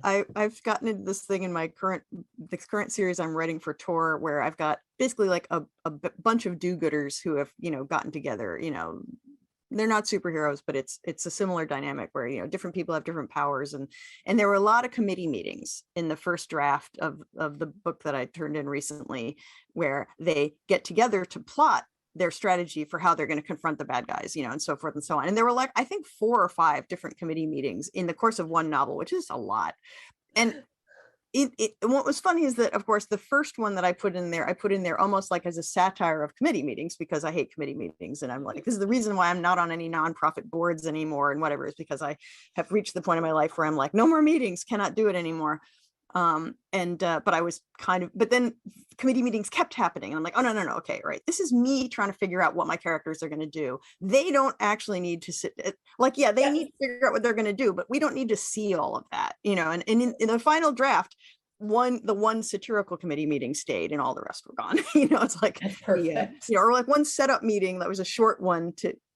I've gotten into this thing in my current series I'm writing for Tor, where I've got basically like a bunch of do-gooders who have gotten together. They're not superheroes, but it's a similar dynamic where different people have different powers, and there were a lot of committee meetings in the first draft of the book that I turned in recently, where they get together to plot their strategy for how they're going to confront the bad guys, and so forth and so on. And there were like, I think 4 or 5 different committee meetings in the course of one novel, which is a lot. And what was funny is that, of course, the first one that I put in there almost like as a satire of committee meetings, because I hate committee meetings. And I'm like, this is the reason why I'm not on any nonprofit boards anymore and whatever, is because I have reached the point in my life where I'm like, no more meetings, cannot do it anymore. But I was but then committee meetings kept happening. And I'm like, oh, no, okay, right. This is me trying to figure out what my characters are going to do. They don't actually need to sit, they need to figure out what they're going to do, but we don't need to see all of that, and in the final draft, the one satirical committee meeting stayed and all the rest were gone. It's like, or like one setup meeting that was a short one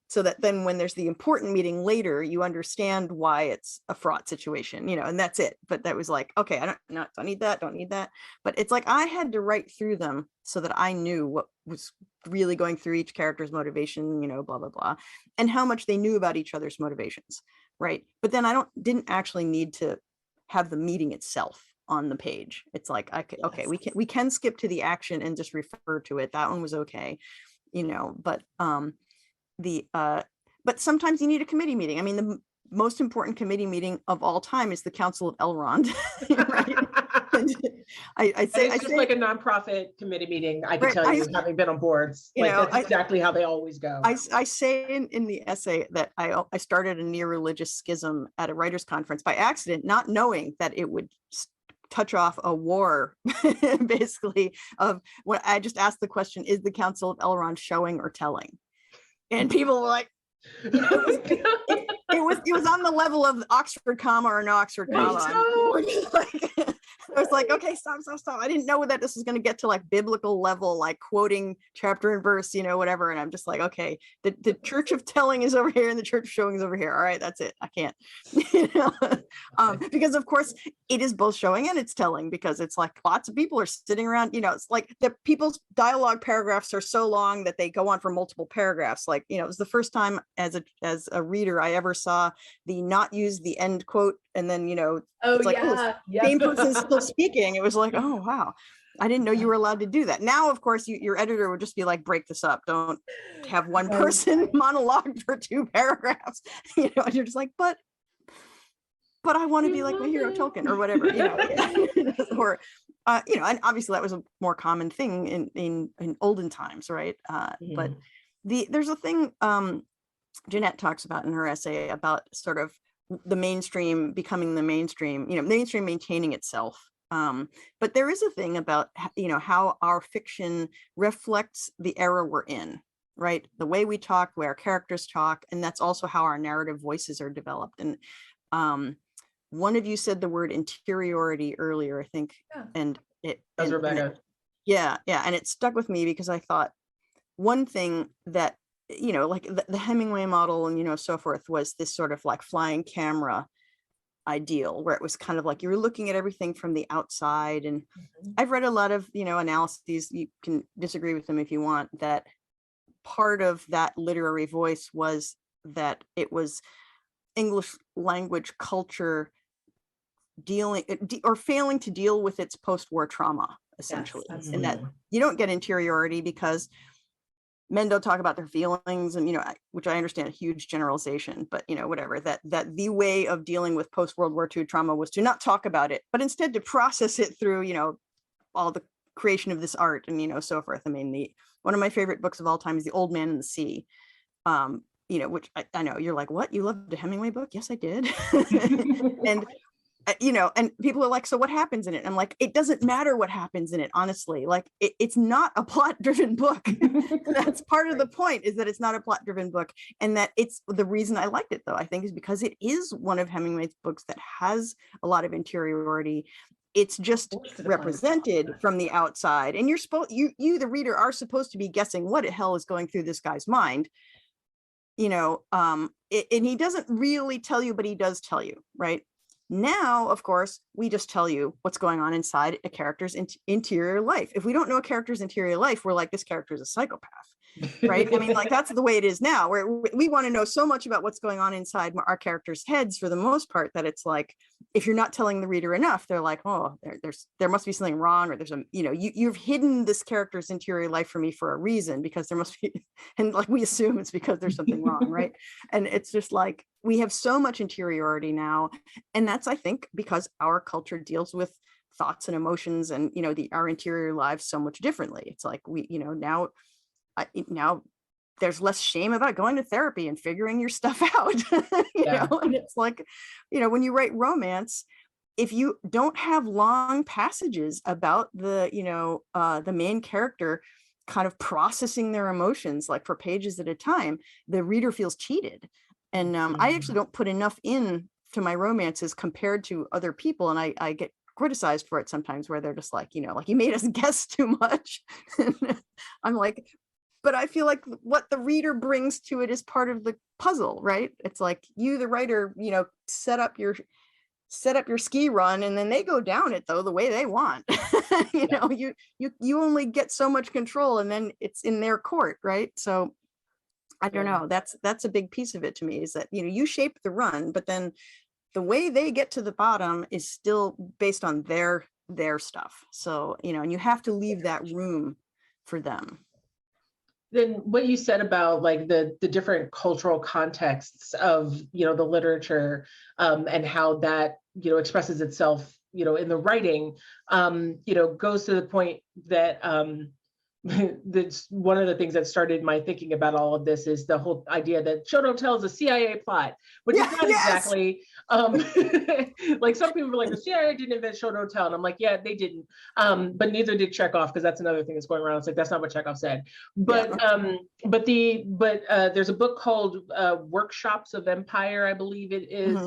so that then when there's the important meeting later, you understand why it's a fraught situation, and that's it. But that was like, okay, don't need that. But it's like, I had to write through them so that I knew what was really going through each character's motivation, blah, blah, blah, and how much they knew about each other's motivations. Right. But then didn't actually need to have the meeting itself on the page. It's like, okay, we can skip to the action and just refer to it. That one was okay, but, but sometimes you need a committee meeting. I mean, the most important committee meeting of all time is the Council of Elrond. Right? I'd say it's just like a nonprofit committee meeting. I can tell you, having been on boards, that's exactly how they always go. I say in the essay that I started a near religious schism at a writers' conference by accident, not knowing that it would touch off a war, basically, of what I just asked the question: is the Council of Elrond showing or telling? And people were like, it was on the level of Oxford comma or no Oxford comma. I was like, okay, stop. I didn't know that this was going to get to like biblical level, like quoting chapter and verse, whatever. And I'm just like, okay, the church of telling is over here and the church of showing is over here. All right, that's it. I can't, because of course it is both showing and it's telling, because it's like lots of people are sitting around, it's like the people's dialogue paragraphs are so long that they go on for multiple paragraphs. Like, it was the first time as a reader I ever saw the not use the end quote. And then, it's like, same person's still speaking. It was like, oh, wow. I didn't know you were allowed to do that. Now, of course, your editor would just be like, break this up. Don't have one person monologue for 2 paragraphs. And you're just like, but I want to be like my hero Tolkien or whatever, or, and obviously that was a more common thing in olden times, right? But there's a thing Jeanette talks about in her essay about sort of the mainstream becoming the mainstream, mainstream maintaining itself. But there is a thing about, how our fiction reflects the era we're in, right? The way we talk, the way our characters talk, and that's also how our narrative voices are developed. And one of you said the word interiority earlier, I think, and it was Rebecca. And it stuck with me because I thought one thing that, like the Hemingway model and, so forth, was this sort of like flying camera ideal, where it was kind of like you were looking at everything from the outside. And I've read a lot of, analyses, you can disagree with them if you want, that part of that literary voice was that it was English language culture failing to deal with its post-war trauma, essentially. And that you don't get interiority because men don't talk about their feelings, and which I understand, a huge generalization, but whatever, that the way of dealing with post-World War II trauma was to not talk about it, but instead to process it through all the creation of this art and so forth. I mean, one of my favorite books of all time is The Old Man and the Sea, which I know you're like, what? You loved a Hemingway book? Yes, I did. And and people are like, so what happens in it? I'm like, it doesn't matter what happens in it, honestly. Like, it's not a plot-driven book. That's part of the point, is that it's not a plot-driven book. And that it's the reason I liked it, though, I think, is because it is one of Hemingway's books that has a lot of interiority. It's just represented from the outside. And you're supposed, you, the reader, are supposed to be guessing what the hell is going through this guy's mind. And he doesn't really tell you, but he does tell you, right? Now, of course, we just tell you what's going on inside a character's interior life. If we don't know a character's interior life, we're like, this character is a psychopath, right? I mean, like, that's the way it is now, where we want to know so much about what's going on inside our characters' heads for the most part, that it's like, if you're not telling the reader enough, they're like, oh, there must be something wrong, or there's you've hidden this character's interior life for me for a reason, because there must be, and like, we assume it's because there's something wrong, right? And it's just like, we have so much interiority now, and that's, I think, because our culture deals with thoughts and emotions and our interior lives so much differently. It's like, we now there's less shame about going to therapy and figuring your stuff out. And it's like, when you write romance, if you don't have long passages about the main character kind of processing their emotions, like for pages at a time, the reader feels cheated. And I actually don't put enough in to my romances compared to other people. And I get criticized for it sometimes, where they're just like, like, you made us guess too much. I'm like, but I feel like what the reader brings to it is part of the puzzle, right? It's like, you, the writer, set up your ski run, and then they go down it, though, the way they want. You only get so much control, and then it's in their court, right? So I don't know. That's a big piece of it to me, is that, you shape the run, but then the way they get to the bottom is still based on their stuff. So, and you have to leave that room for them. Then what you said about like the different cultural contexts of, the literature, and how that, expresses itself, in the writing, goes to the point that, that's one of the things that started my thinking about all of this, is the whole idea that show don't tell is a CIA plot, which is not exactly like, some people were like, the CIA didn't invent show don't tell, and I'm like, yeah, they didn't, but neither did Chekhov, because that's another thing that's going around. It's like, that's not what Chekhov said. But there's a book called Workshops of Empire, I believe it is.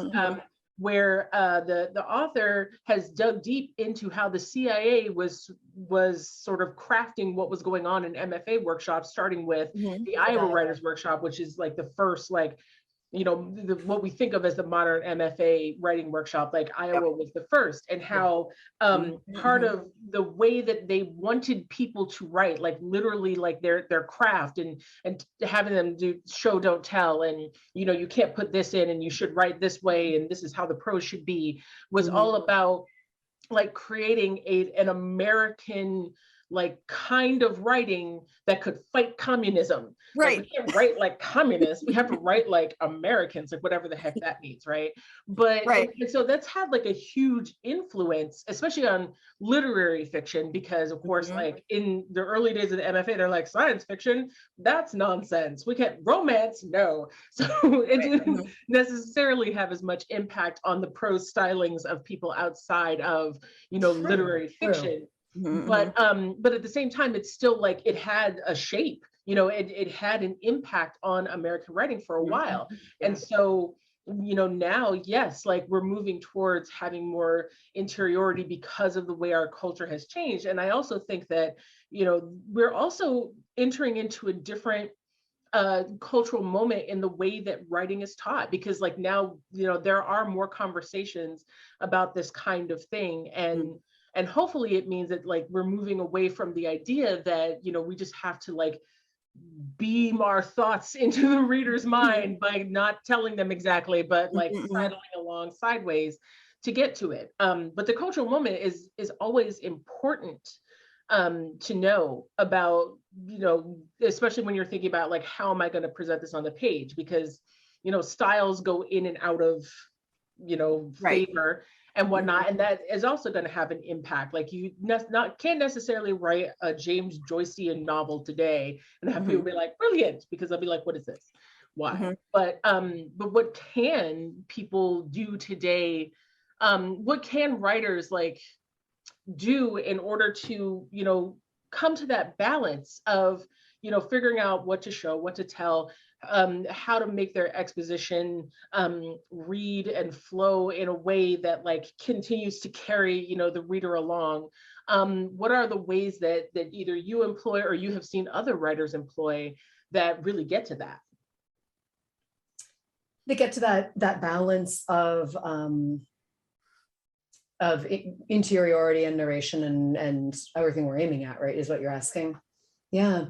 Where the author has dug deep into how the CIA was sort of crafting what was going on in MFA workshops, starting with the Iowa Writers Workshop, which is like the first, like, what we think of as the modern MFA writing workshop. Like, Iowa was the first, and how part of the way that they wanted people to write, like, literally, like, their craft, and having them do show don't tell, and you can't put this in, and you should write this way, and this is how the prose should be, was all about, like, creating an American, like, kind of writing that could fight communism. Right. Like, we can't write like communists. We have to write like Americans, like, whatever the heck that means, right? But and so that's had like a huge influence, especially on literary fiction, because of course, like, in the early days of the MFA, they're like, science fiction, that's nonsense. We can't, romance, no. So it didn't necessarily have as much impact on the prose stylings of people outside of, literary fiction. But at the same time, it's still like, it had a shape, it had an impact on American writing for a while. And so, now, yes, like, we're moving towards having more interiority because of the way our culture has changed. And I also think that, we're also entering into a different cultural moment in the way that writing is taught, because, like, now, there are more conversations about this kind of thing, and hopefully it means that, like, we're moving away from the idea that, we just have to, like, beam our thoughts into the reader's mind by not telling them exactly, but like sidling along sideways to get to it. But the cultural moment is always important to know about, especially when you're thinking about, like, how am I going to present this on the page? Because, styles go in and out of, favor and whatnot, and that is also going to have an impact. Like, you can't necessarily write a James Joycean novel today and have people be like, brilliant, because they'll be like, what is this? why. Mhm. But what can people do today? What can writers like do in order to, come to that balance of, figuring out what to show, what to tell, how to make their exposition read and flow in a way that like continues to carry, the reader along. What are the ways that either you employ or you have seen other writers employ that really get to that? They get to that balance of interiority and narration and everything we're aiming at, right, is what you're asking. Yeah.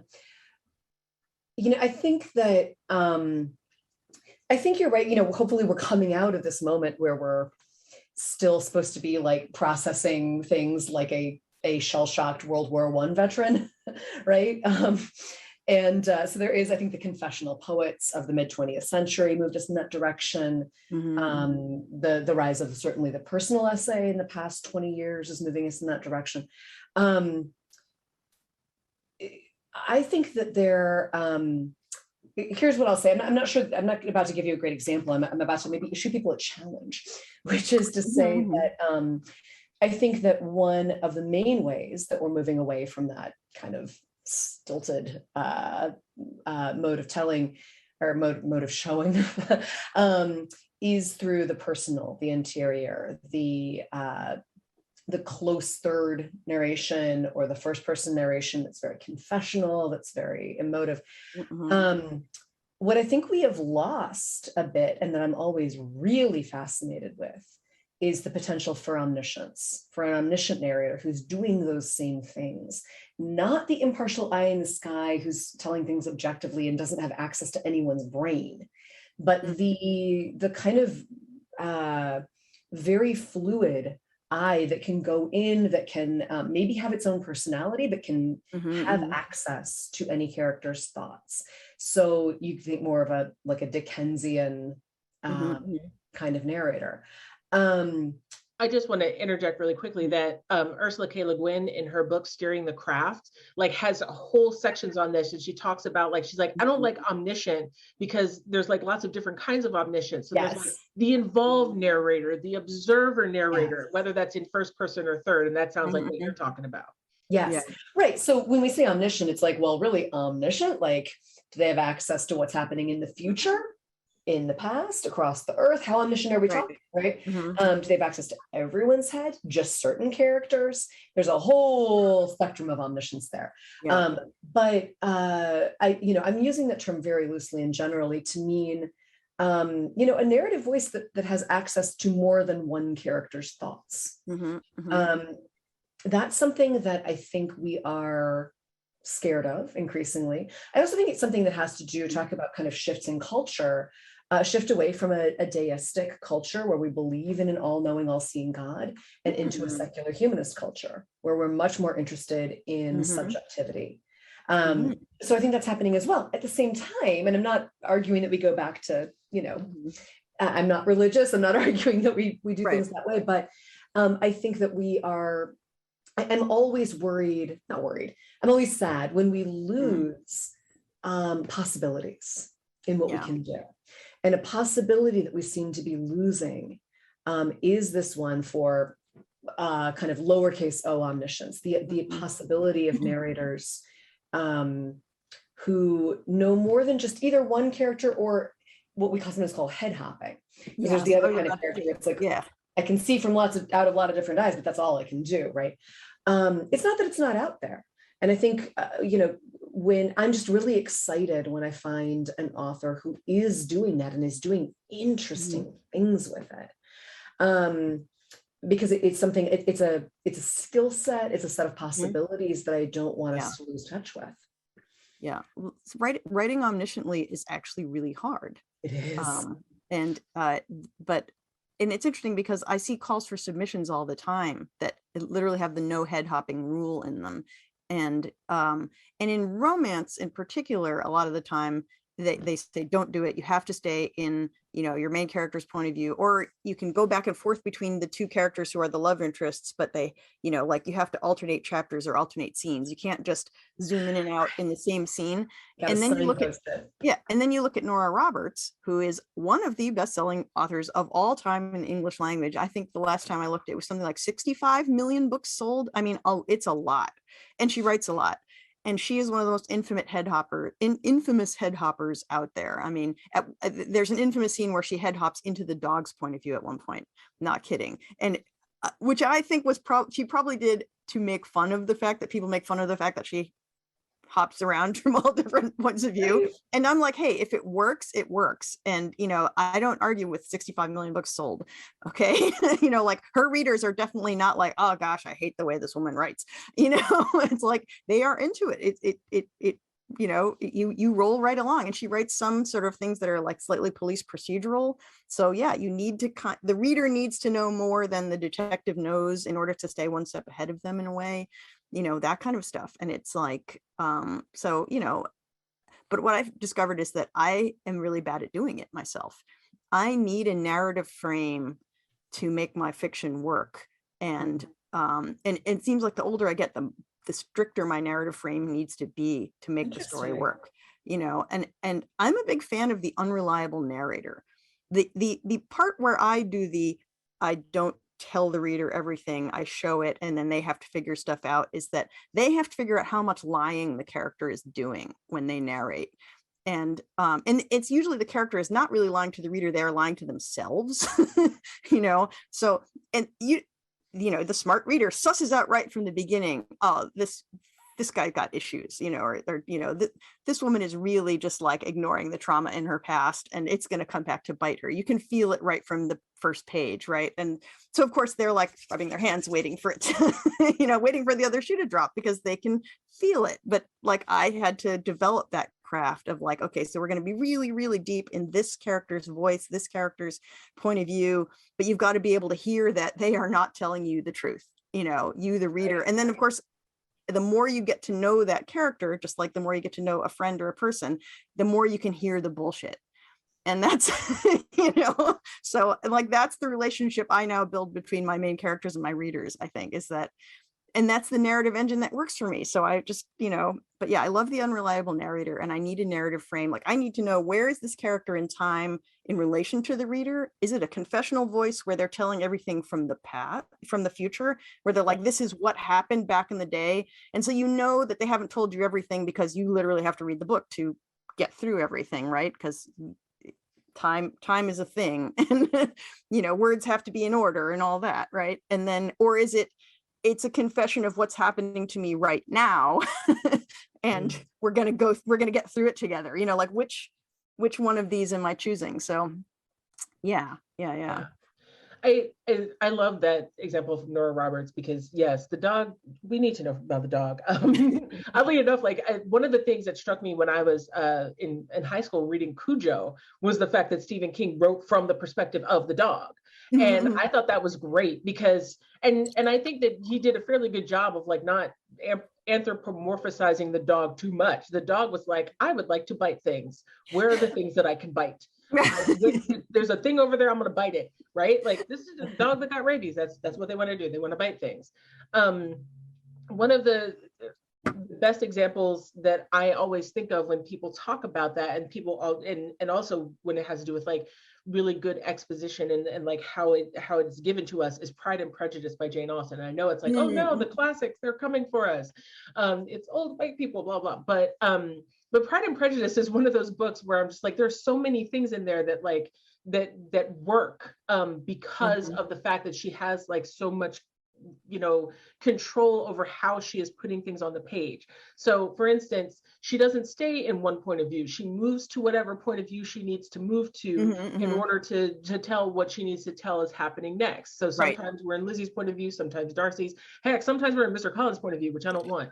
I think that I think you're right. Hopefully we're coming out of this moment where we're still supposed to be like processing things like a shell-shocked World War I veteran, right? So there is, I think, the confessional poets of the mid-20th century moved us in that direction. The rise of certainly the personal essay in the past 20 years is moving us in that direction. I think that here's what I'll say. I'm not sure, I'm not about to give you a great example. I'm about to maybe issue people a challenge, which is to say that I think that one of the main ways that we're moving away from that kind of stilted mode of telling or mode of showing is through the personal, the interior, the close third narration or the first person narration that's very confessional, that's very emotive. What I think we have lost a bit, and that I'm always really fascinated with, is the potential for omniscience, for an omniscient narrator who's doing those same things, not the impartial eye in the sky who's telling things objectively and doesn't have access to anyone's brain, but the kind of very fluid eye that can go in, that can maybe have its own personality, but can have access to any character's thoughts. So you think more of a Dickensian kind of narrator. I just want to interject really quickly that Ursula K. Le Guin in her book Steering the Craft like has whole sections on this, and she talks about like she's like, I don't like omniscient because there's like lots of different kinds of omniscience. So there's like the involved narrator, the observer narrator, whether that's in first person or third, and that sounds like what you're talking about. Yes, right. So when we say omniscient, it's like, well, really omniscient, like do they have access to what's happening in the future, in the past, across the earth? How omniscient are we talking, right? Do they have access to everyone's head, just certain characters? There's a whole spectrum of omniscience there. But I'm using that term very loosely and generally to mean a narrative voice that has access to more than one character's thoughts. That's something that I think we are scared of increasingly. I also think it's something that has to do, talk about kind of shifts in culture, shift away from a deistic culture where we believe in an all-knowing, all-seeing God, and into a secular humanist culture where we're much more interested in subjectivity. So I think that's happening as well. At the same time, and I'm not arguing that we go back to, I'm not religious, I'm not arguing that we do things that way, but I think that I'm always not worried, I'm always sad when we lose possibilities in what we can do. And a possibility that we seem to be losing is this one for kind of lowercase o omniscience, the possibility of narrators who know more than just either one character or what we sometimes call head hopping. There's the other kind of character that's like, I can see from out of a lot of different eyes, but that's all I can do, right? It's not that it's not out there. And I think, when I'm just really excited when I find an author who is doing that and is doing interesting things with it. Because it's something, it's a skill set, it's a set of possibilities that I don't want us to lose touch with. Yeah, writing omnisciently is actually really hard. It is. But it's interesting because I see calls for submissions all the time that literally have the no head hopping rule in them. And in romance in particular, a lot of the time, they say don't do it, you have to stay in, you know, your main character's point of view, or you can go back and forth between the two characters who are the love interests, but they, you know, like you have to alternate chapters or alternate scenes. You can't just zoom in and out in the same scene. Gotta And then you look at signpost it. yeah, and then you look at Nora Roberts, who is one of the best-selling authors of all time in English language. I think the last time I looked, it was something like 65 million books sold. I mean, it's a lot, and she writes a lot. And she is one of the most infamous head hoppers out there. I mean, there's an infamous scene where she head hops into the dog's point of view at one point. Not kidding. And which I think was she probably did to make fun of the fact that people make fun of the fact that she hops around from all different points of view. And I'm like, hey, if it works, it works. And, you know, I don't argue with 65 million books sold. Okay. You know, like her readers are definitely not like, oh gosh, I hate the way this woman writes. You know, it's like they are into it. It you know, you roll right along. And she writes some sort of things that are like slightly police procedural. So yeah, you need to the reader needs to know more than the detective knows in order to stay one step ahead of them in a way, you know, that kind of stuff. And it's like, so, you know, but what I've discovered is that I am really bad at doing it myself. I need a narrative frame to make my fiction work. And it seems like the older I get, the stricter my narrative frame needs to be to make the story work, you know. And I'm a big fan of the unreliable narrator. The part where I don't tell the reader everything, I show it, and then they have to figure stuff out, is that they have to figure out how much lying the character is doing when they narrate. And it's usually the character is not really lying to the reader, they're lying to themselves. You know, so, and you know, the smart reader susses out right from the beginning, oh, this guy got issues, you know, or you know, this woman is really just like ignoring the trauma in her past, and it's going to come back to bite her. You can feel it right from the first page, right? And so of course they're like rubbing their hands, waiting for it to, you know, waiting for the other shoe to drop, because they can feel it. But like I had to develop that craft of like, okay, so we're going to be really, really deep in this character's voice, this character's point of view, but you've got to be able to hear that they are not telling you the truth, you know, you, the reader. And then of course, the more you get to know that character, just like the more you get to know a friend or a person, the more you can hear the bullshit. And that's, you know, so like, that's the relationship I now build between my main characters and my readers, I think, is that, and that's the narrative engine that works for me. So I just, you know, but yeah, I love the unreliable narrator, and I need a narrative frame. Like I need to know, where is this character in time in relation to the reader? Is it a confessional voice where they're telling everything from the past, from the future, where they're like, this is what happened back in the day? And so you know that they haven't told you everything, because you literally have to read the book to get through everything, right? Because time is a thing, and you know, words have to be in order and all that, right? And then, or is it's a confession of what's happening to me right now, and we're gonna get through it together, you know, like which one of these am I choosing? So yeah. I love that example from Nora Roberts, because yes, the dog, we need to know about the dog. Oddly enough, like one of the things that struck me when I was in high school reading Cujo was the fact that Stephen King wrote from the perspective of the dog. And I thought that was great, because, and I think that he did a fairly good job of like not anthropomorphizing the dog too much. The dog was like, I would like to bite things. Where are the things that I can bite? There's a thing over there, I'm going to bite it, right? Like, this is a dog that got rabies. That's what they want to do. They want to bite things. One of the best examples that I always think of when people talk about that, and people and also when it has to do with like really good exposition and like how it's given to us, is Pride and Prejudice by Jane Austen. And I know it's like, oh no, the classics, they're coming for us. It's old white people, blah blah. But Pride and Prejudice is one of those books where I'm just like, there's so many things in there that like that work because of the fact that she has like so much, you know, control over how she is putting things on the page. So for instance, she doesn't stay in one point of view. She moves to whatever point of view she needs to move to in order to tell what she needs to tell is happening next. So sometimes we're in Lizzie's point of view, sometimes Darcy's, heck, sometimes we're in Mr. Collins' point of view, which I don't want.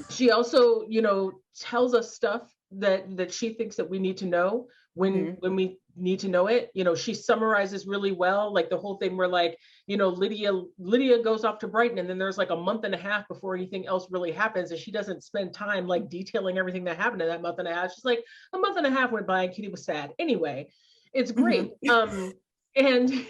She also, you know, tells us stuff that she thinks that we need to know when we need to know it. She summarizes really well, like the whole thing where like, Lydia goes off to Brighton, and then there's like a month and a half before anything else really happens, and she doesn't spend time like detailing everything that happened in that month and a half. She's like, a month and a half went by and Kitty was sad. Anyway, it's great. And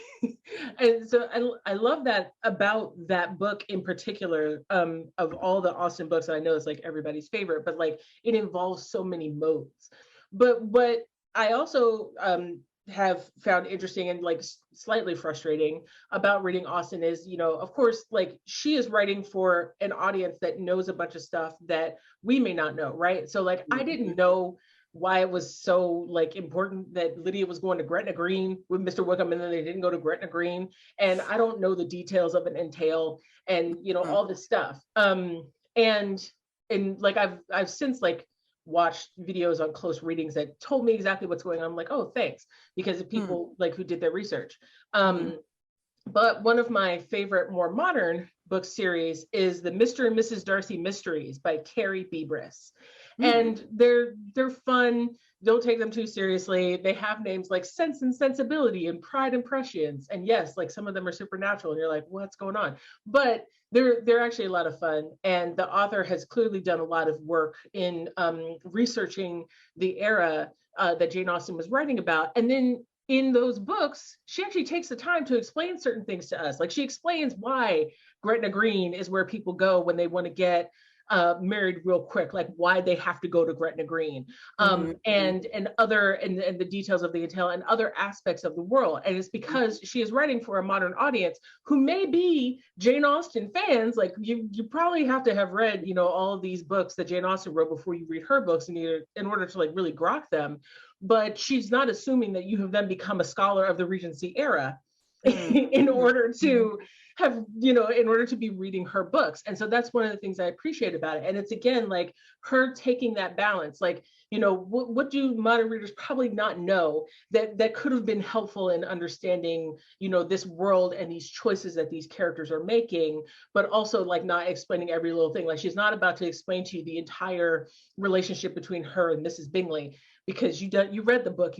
and so I love that about that book in particular, of all the Austen books. I know it's like everybody's favorite, but like it involves so many modes. But what I also have found interesting and like slightly frustrating about reading Austen is, of course, like she is writing for an audience that knows a bunch of stuff that we may not know, right? So like I didn't know why it was so like important that Lydia was going to Gretna Green with Mr. Wickham, and then they didn't go to Gretna Green. And I don't know the details of an entail and all this stuff. And like I've since like watched videos on close readings that told me exactly what's going on. I'm like, oh, thanks, because of people like who did their research. But one of my favorite more modern book series is the Mr. and Mrs. Darcy Mysteries by Carrie Beabriss. And they're fun. Don't take them too seriously. They have names like Sense and Sensibility and Pride and Prescience. And yes, like some of them are supernatural and you're like, what's going on? But they're actually a lot of fun. And the author has clearly done a lot of work in researching the era that Jane Austen was writing about. And then in those books, she actually takes the time to explain certain things to us. Like she explains why Gretna Green is where people go when they want to get married real quick, like why they have to go to Gretna Green, and the details of the entail and other aspects of the world. And it's because she is writing for a modern audience who may be Jane Austen fans. Like you probably have to have read, all of these books that Jane Austen wrote before you read her books in order to like really grok them. But she's not assuming that you have then become a scholar of the Regency era in order to have, in order to be reading her books. And so that's one of the things I appreciate about it. And it's again, like her taking that balance, like, what do modern readers probably not know that could have been helpful in understanding, this world and these choices that these characters are making, but also like not explaining every little thing. Like she's not about to explain to you the entire relationship between her and Mrs. Bingley, because you read the book,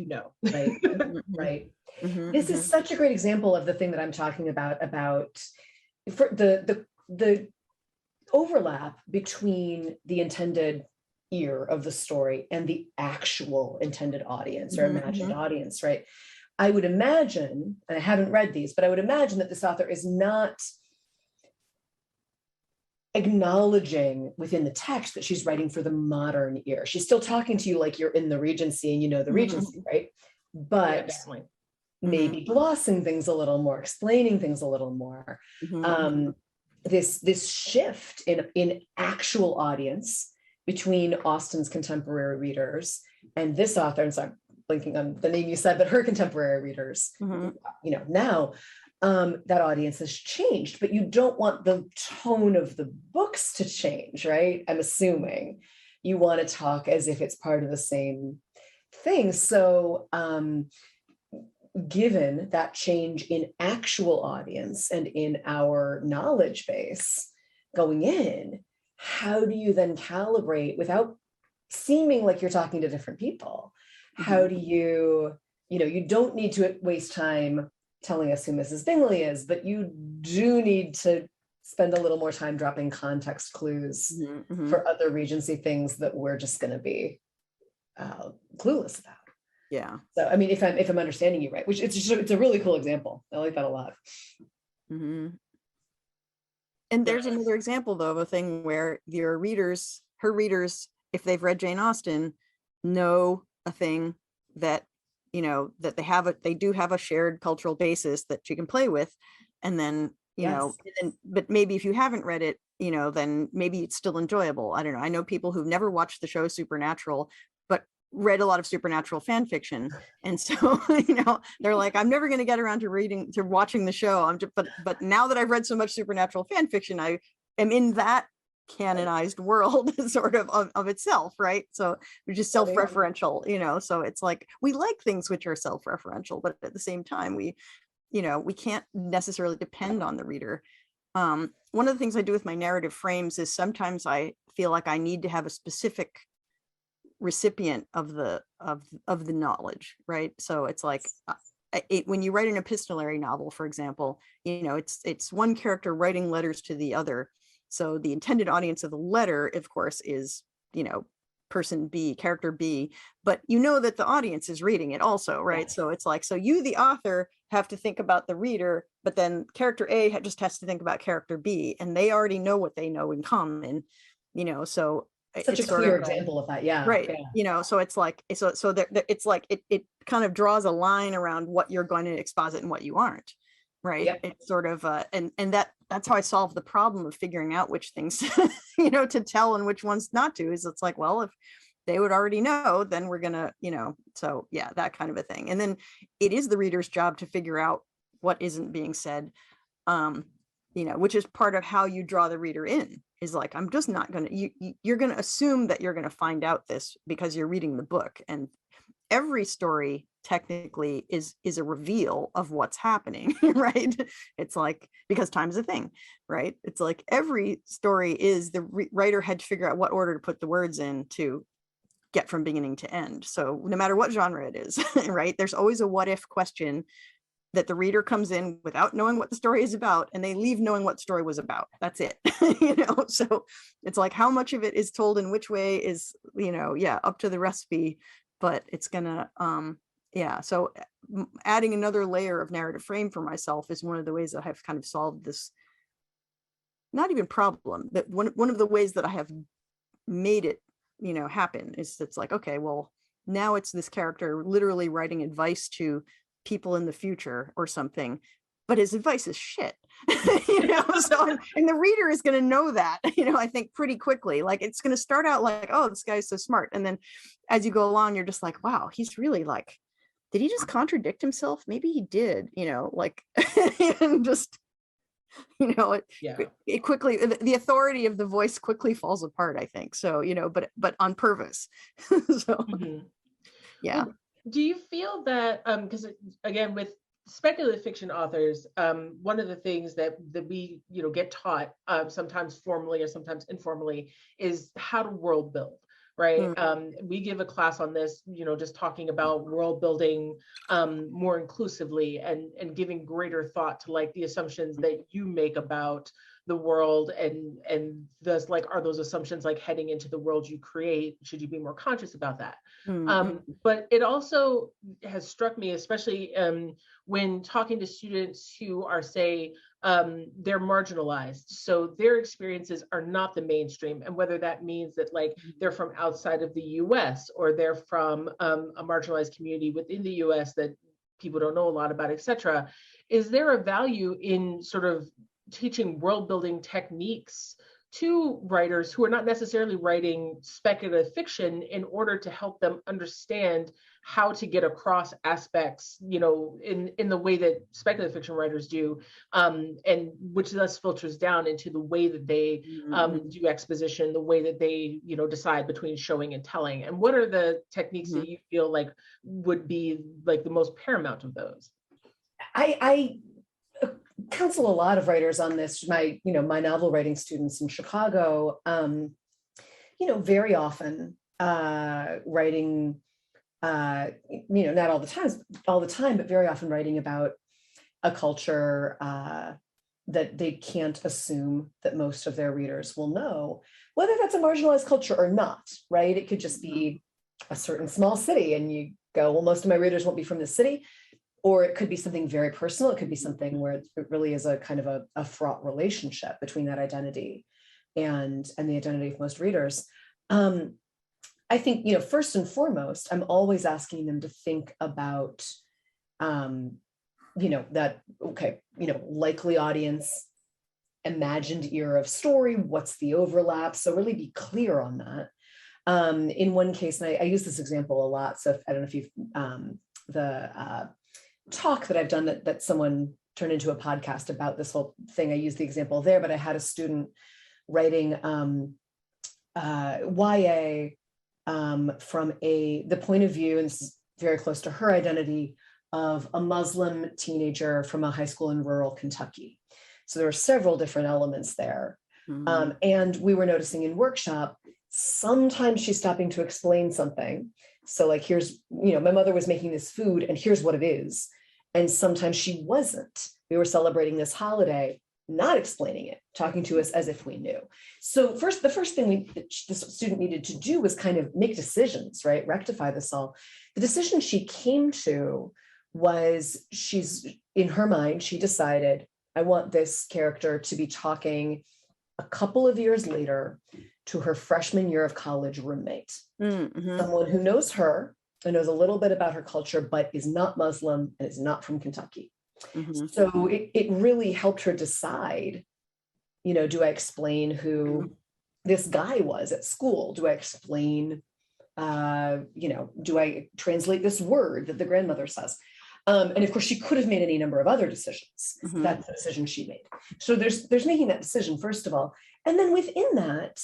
Right. Right. This is such a great example of the thing that I'm talking about for the overlap between the intended ear of the story and the actual intended audience or imagined audience, right? I would imagine, and I haven't read these, but I would imagine that this author is not acknowledging within the text that she's writing for the modern ear. She's still talking to you like you're in the Regency and you know the Regency, right? But maybe glossing things a little more, explaining things a little more. This shift in actual audience between Austen's contemporary readers and this author, and so I'm blinking on the name you said, but her contemporary readers, now that audience has changed, but you don't want the tone of the books to change, right? I'm assuming you want to talk as if it's part of the same thing. So given that change in actual audience and in our knowledge base going in, how do you then calibrate without seeming like you're talking to different people? How do you don't need to waste time telling us who Mrs. Bingley is, but you do need to spend a little more time dropping context clues for other Regency things that we're just going to be clueless about. Yeah. So, I mean, if I'm understanding you right, which it's a really cool example. I like that a lot. And there's another example though of a thing where her readers, if they've read Jane Austen, know a thing that, that they do have a shared cultural basis that she can play with. And then, but maybe if you haven't read it, then maybe it's still enjoyable. I don't know. I know people who've never watched the show Supernatural, but read a lot of Supernatural fan fiction. And so, they're like, I'm never going to get around to watching the show. But now that I've read so much Supernatural fan fiction, I am in that canonized world sort of itself, right? So which is self-referential, so it's like we like things which are self-referential, but at the same time we can't necessarily depend on the reader. One of the things I do with my narrative frames is sometimes I feel like I need to have a specific recipient of the knowledge, right? So it's like when you write an epistolary novel, for example, it's one character writing letters to the other. So the intended audience of the letter, of course, is, person B, character B, but that the audience is reading it also, right? So it's like, so you, the author, have to think about the reader, but then character A just has to think about character B, and they already know what they know in common, so such a clear example of that. Yeah. Right. Yeah. So it's like, it's like, it kind of draws a line around what you're going to exposit and what you aren't. Right. Yep. It's sort of, and that's how I solve the problem of figuring out which things, to tell and which ones not to, is it's like, well, if they would already know, then we're gonna, so yeah, that kind of a thing. And then it is the reader's job to figure out what isn't being said, which is part of how you draw the reader in, is like, I'm just not going to, you're going to assume that you're going to find out this because you're reading the book. And every story technically is a reveal of what's happening, right? It's like, because time's a thing, right? It's like every story is the writer had to figure out what order to put the words in to get from beginning to end. So no matter what genre it is, right? There's always a what if question that the reader comes in without knowing what the story is about, and they leave knowing what the story was about. That's it. So it's like, how much of it is told in which way is, up to the recipe, but it's gonna, so adding another layer of narrative frame for myself is one of the ways that I've kind of solved this, not even problem, that one of the ways that I have made it, happen is, it's like, okay, well, now it's this character literally writing advice to people in the future or something, but his advice is shit. So and the reader is going to know that, I think pretty quickly. Like, it's going to start out like, oh, this guy's so smart, and then as you go along, you're just like, wow, he's really like, did he just contradict himself? Maybe he did, like, and just, it quickly, the authority of the voice quickly falls apart, I think. So, but on purpose. So yeah. Well, do you feel that, because again, with speculative fiction authors, one of the things that we, get taught, sometimes formally or sometimes informally, is how to world build, right? We give a class on this, just talking about world building more inclusively, and giving greater thought to like the assumptions that you make about the world, and thus, like, are those assumptions like heading into the world you create? Should you be more conscious about that? But it also has struck me, especially when talking to students who are, say, they're marginalized, so their experiences are not the mainstream, and whether that means that like they're from outside of the US, or they're from a marginalized community within the US that people don't know a lot about, etc. Is there a value in sort of teaching world building techniques to writers who are not necessarily writing speculative fiction, in order to help them understand how to get across aspects, in the way that speculative fiction writers do, and which thus filters down into the way that they do exposition, the way that they, decide between showing and telling? And what are the techniques that you feel like would be like the most paramount of those? I counsel a lot of writers on this. My novel writing students in Chicago, very often writing, not all the time, but very often writing about a culture that they can't assume that most of their readers will know, whether that's a marginalized culture or not, right? It could just be a certain small city, and you go, well, most of my readers won't be from this city. Or it could be something very personal. It could be something where it really is a kind of a fraught relationship between that identity and the identity of most readers. I think, first and foremost, I'm always asking them to think about, that, okay, likely audience, imagined era of story, what's the overlap? So really be clear on that. In one case, and I use this example a lot. So I don't know if you've, talk that I've done that someone turned into a podcast about this whole thing, I used the example there, but I had a student writing YA from the point of view, and this is very close to her identity, of a Muslim teenager from a high school in rural Kentucky. So there are several different elements there. And we were noticing in workshop Sometimes she's stopping to explain something. So like, here's, my mother was making this food and here's what it is. And sometimes she wasn't. We were celebrating this holiday, not explaining it, talking to us as if we knew. So the first thing this student needed to do was kind of make decisions, right? Rectify this all. The decision she came to was, in her mind, she decided, I want this character to be talking a couple of years later to her freshman year of college roommate, someone who knows her and knows a little bit about her culture, but is not Muslim and is not from Kentucky. So it really helped her decide, do I explain who this guy was at school? Do I explain, do I translate this word that the grandmother says? And of course, she could have made any number of other decisions. That's the decision she made. So there's making that decision, first of all. And then within that,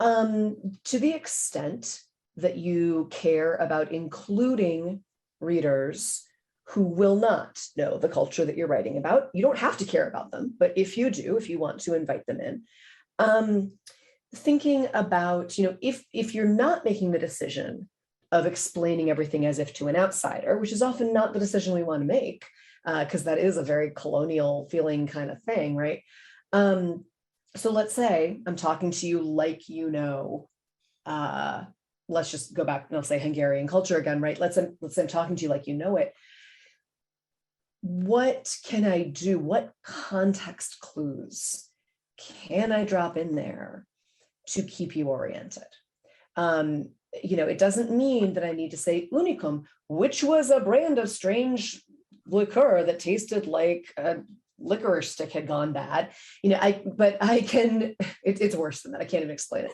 to the extent that you care about including readers who will not know the culture that you're writing about, you don't have to care about them, but if you do, if you want to invite them in, thinking about, if you're not making the decision of explaining everything as if to an outsider, which is often not the decision we want to make, because that is a very colonial feeling kind of thing, right? So let's say I'm talking to you like, let's just go back and I'll say Hungarian culture again, right? Let's say I'm talking to you like you know it. What can I do? What context clues can I drop in there to keep you oriented? It doesn't mean that I need to say unicum, which was a brand of strange liqueur that tasted like a licorice stick had gone bad. It's worse than that. I can't even explain it.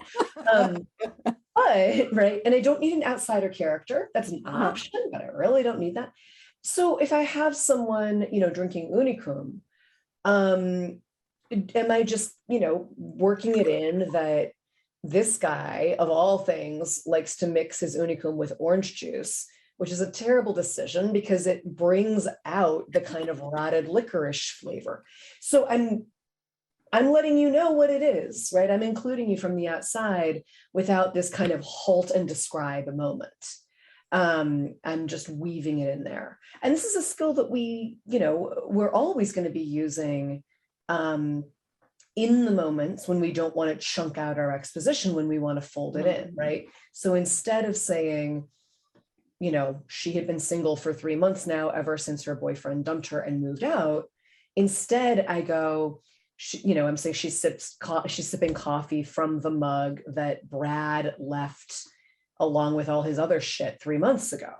But, right. And I don't need an outsider character. That's an option, but I really don't need that. So if I have someone, drinking unicum, am I just, working it in that this guy, of all things, likes to mix his unicum with orange juice, which is a terrible decision because it brings out the kind of rotted licorice flavor. So I'm letting you know what it is, right? I'm including you from the outside without this kind of halt and describe moment. I'm just weaving it in there. And this is a skill that we're always going to be using in the moments when we don't want to chunk out our exposition, when we want to fold it in, right? So instead of saying, she had been single for 3 months now, ever since her boyfriend dumped her and moved out, instead I go, I'm saying she's sipping coffee from the mug that Brad left along with all his other shit 3 months ago.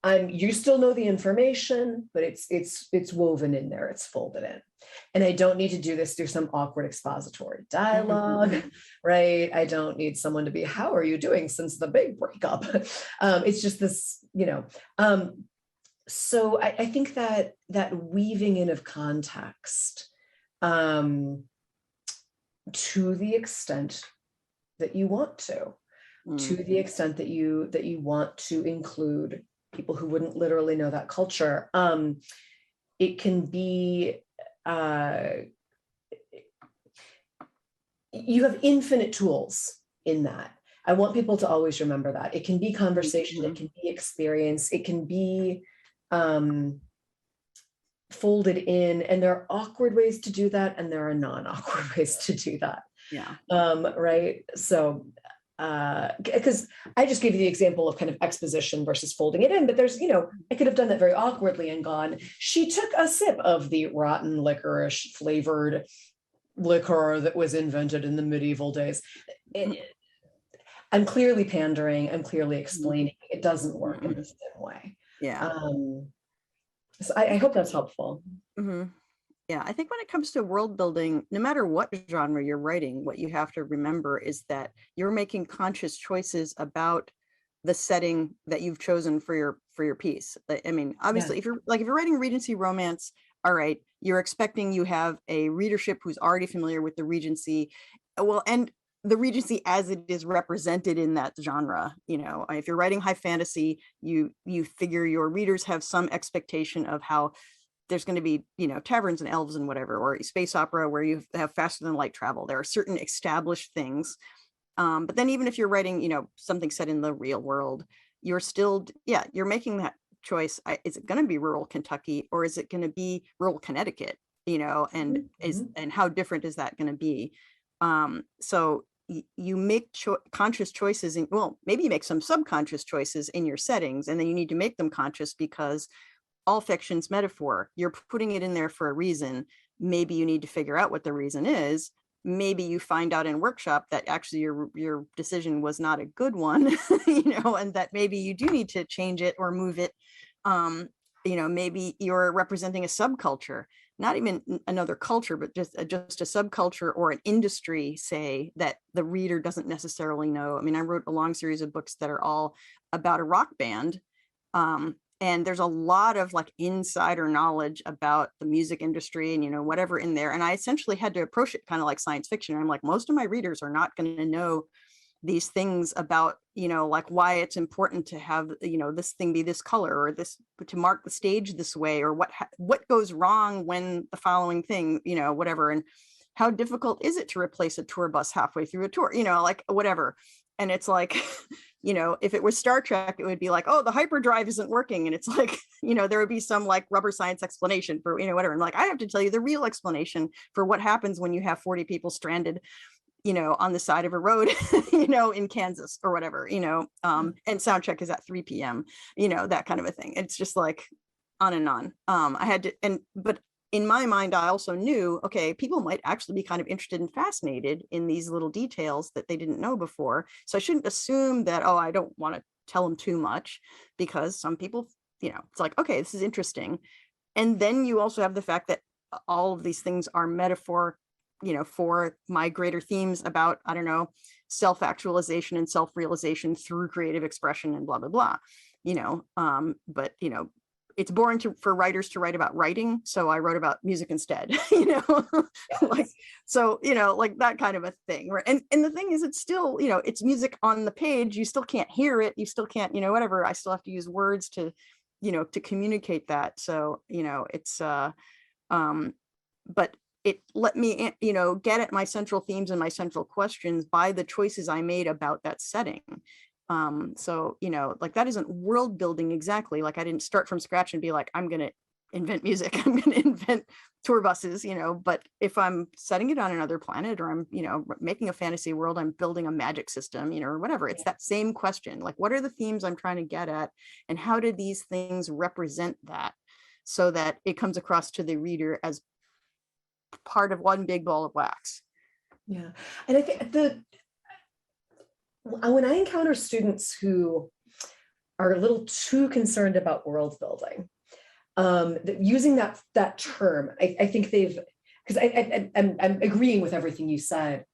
You still know the information, but it's woven in there, it's folded in. And I don't need to do this through some awkward expository dialogue, right? I don't need someone to be, how are you doing since the big breakup? It's just this, so I think that weaving in of context, to the extent that you want to the extent that you want to include people who wouldn't literally know that culture. It can be, you have infinite tools in that. I want people to always remember that. It can be conversation, it can be experience, it can be folded in, and there are awkward ways to do that, and there are non-awkward ways to do that. Yeah. Right. So, because I just gave you the example of kind of exposition versus folding it in, but there's, I could have done that very awkwardly and gone, she took a sip of the rotten licorice flavored liquor that was invented in the medieval days. I'm clearly pandering. I'm clearly explaining. It doesn't work in the same way. Yeah. So I hope that's helpful. Yeah, I think when it comes to world building, no matter what genre you're writing, what you have to remember is that you're making conscious choices about the setting that you've chosen for your piece. I mean, obviously, if you're writing Regency romance, all right, you're expecting you have a readership who's already familiar with the Regency, and the Regency as it is represented in that genre. If you're writing high fantasy, you figure your readers have some expectation of how there's going to be, taverns and elves and whatever, or space opera where you have faster than light travel. There are certain established things. But then even if you're writing, something set in the real world, you're still, you're making that choice. Is it going to be rural Kentucky or is it going to be rural Connecticut? And and how different is that going to be? So you make conscious choices maybe you make some subconscious choices in your settings, and then you need to make them conscious because all fiction's metaphor. You're putting it in there for a reason. Maybe you need to figure out what the reason is. Maybe you find out in workshop that actually your decision was not a good one, and that maybe you do need to change it or move it. Maybe you're representing a subculture, not even another culture, but just a subculture or an industry, say, that the reader doesn't necessarily know. I mean, I wrote a long series of books that are all about a rock band. And there's a lot of like insider knowledge about the music industry and, whatever in there. And I essentially had to approach it kind of like science fiction. I'm like, most of my readers are not going to know these things about, like why it's important to have, this thing be this color, or this to mark the stage this way, or what goes wrong when the following thing, whatever. And how difficult is it to replace a tour bus halfway through a tour, like whatever. And it's like, if it was Star Trek, it would be like, oh, the hyperdrive isn't working. And it's like, there would be some like rubber science explanation for, whatever. And like, I have to tell you the real explanation for what happens when you have 40 people stranded, on the side of a road, in Kansas or whatever, and sound check is at 3 p.m., that kind of a thing. It's just like on and on. I had to, but in my mind, I also knew, okay, people might actually be kind of interested and fascinated in these little details that they didn't know before. So I shouldn't assume that, oh, I don't want to tell them too much, because some people, it's like, okay, this is interesting. And then you also have the fact that all of these things are metaphor, for my greater themes about, I don't know, self-actualization and self-realization through creative expression and blah, blah, blah, but, it's boring for writers to write about writing. So I wrote about music instead, like, so, like that kind of a thing. And the thing is, it's still, it's music on the page. You still can't hear it. You still can't, whatever. I still have to use words to, to communicate that. So, it's, but it let me, get at my central themes and my central questions by the choices I made about that setting. So, like that isn't world building exactly. Like I didn't start from scratch and be like, I'm going to invent music. I'm going to invent tour buses, but if I'm setting it on another planet, or I'm, making a fantasy world, I'm building a magic system, or whatever, it's that same question. Like, what are the themes I'm trying to get at? And how do these things represent that so that it comes across to the reader as part of one big ball of wax? Yeah. And I think when I encounter students who are a little too concerned about world building, using that term, I think because I'm agreeing with everything you said.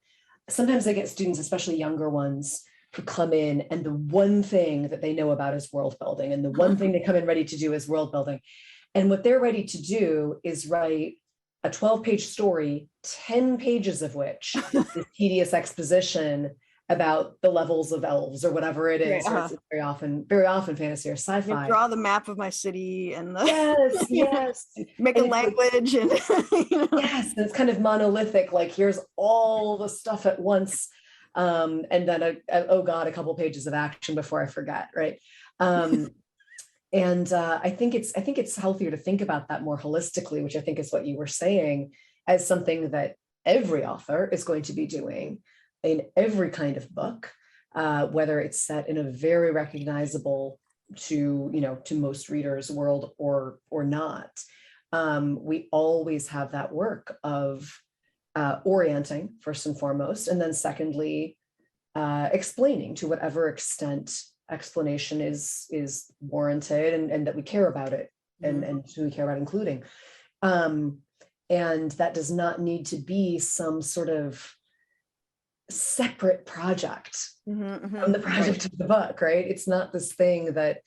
Sometimes I get students, especially younger ones, who come in and the one thing that they know about is world building, and the one thing they come in ready to do is world building. And what they're ready to do is write a 12-page story, 10 pages of which is tedious exposition about the levels of elves or whatever it is. Or it's very often fantasy or sci-fi. You draw the map of my city and the yes make and a language and yes, and it's kind of monolithic, like here's all the stuff at once, and then oh god, a couple pages of action before I forget, right? And I think it's healthier to think about that more holistically, which I think is what you were saying, as something that every author is going to be doing in every kind of book, whether it's set in a very recognizable to most readers world or not. We always have that work of orienting first and foremost, and then secondly, explaining to whatever extent explanation is warranted and that we care about it, and who we care about including. And that does not need to be some sort of separate project from the project of the book, right? It's not this thing that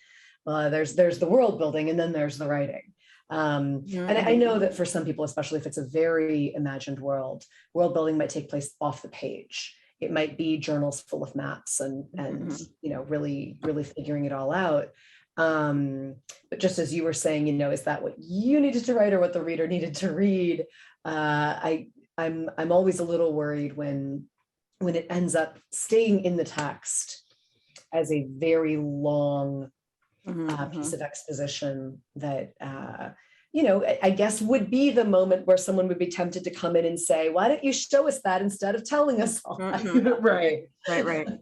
there's the world building and then there's the writing. And I know that for some people, especially if it's a very imagined world building might take place off the page. It might be journals full of maps and really figuring it all out. But just as you were saying, is that what you needed to write or what the reader needed to read? I'm always a little worried when it ends up staying in the text as a very long piece of exposition that, I guess would be the moment where someone would be tempted to come in and say, why don't you show us that instead of telling us all that? Right.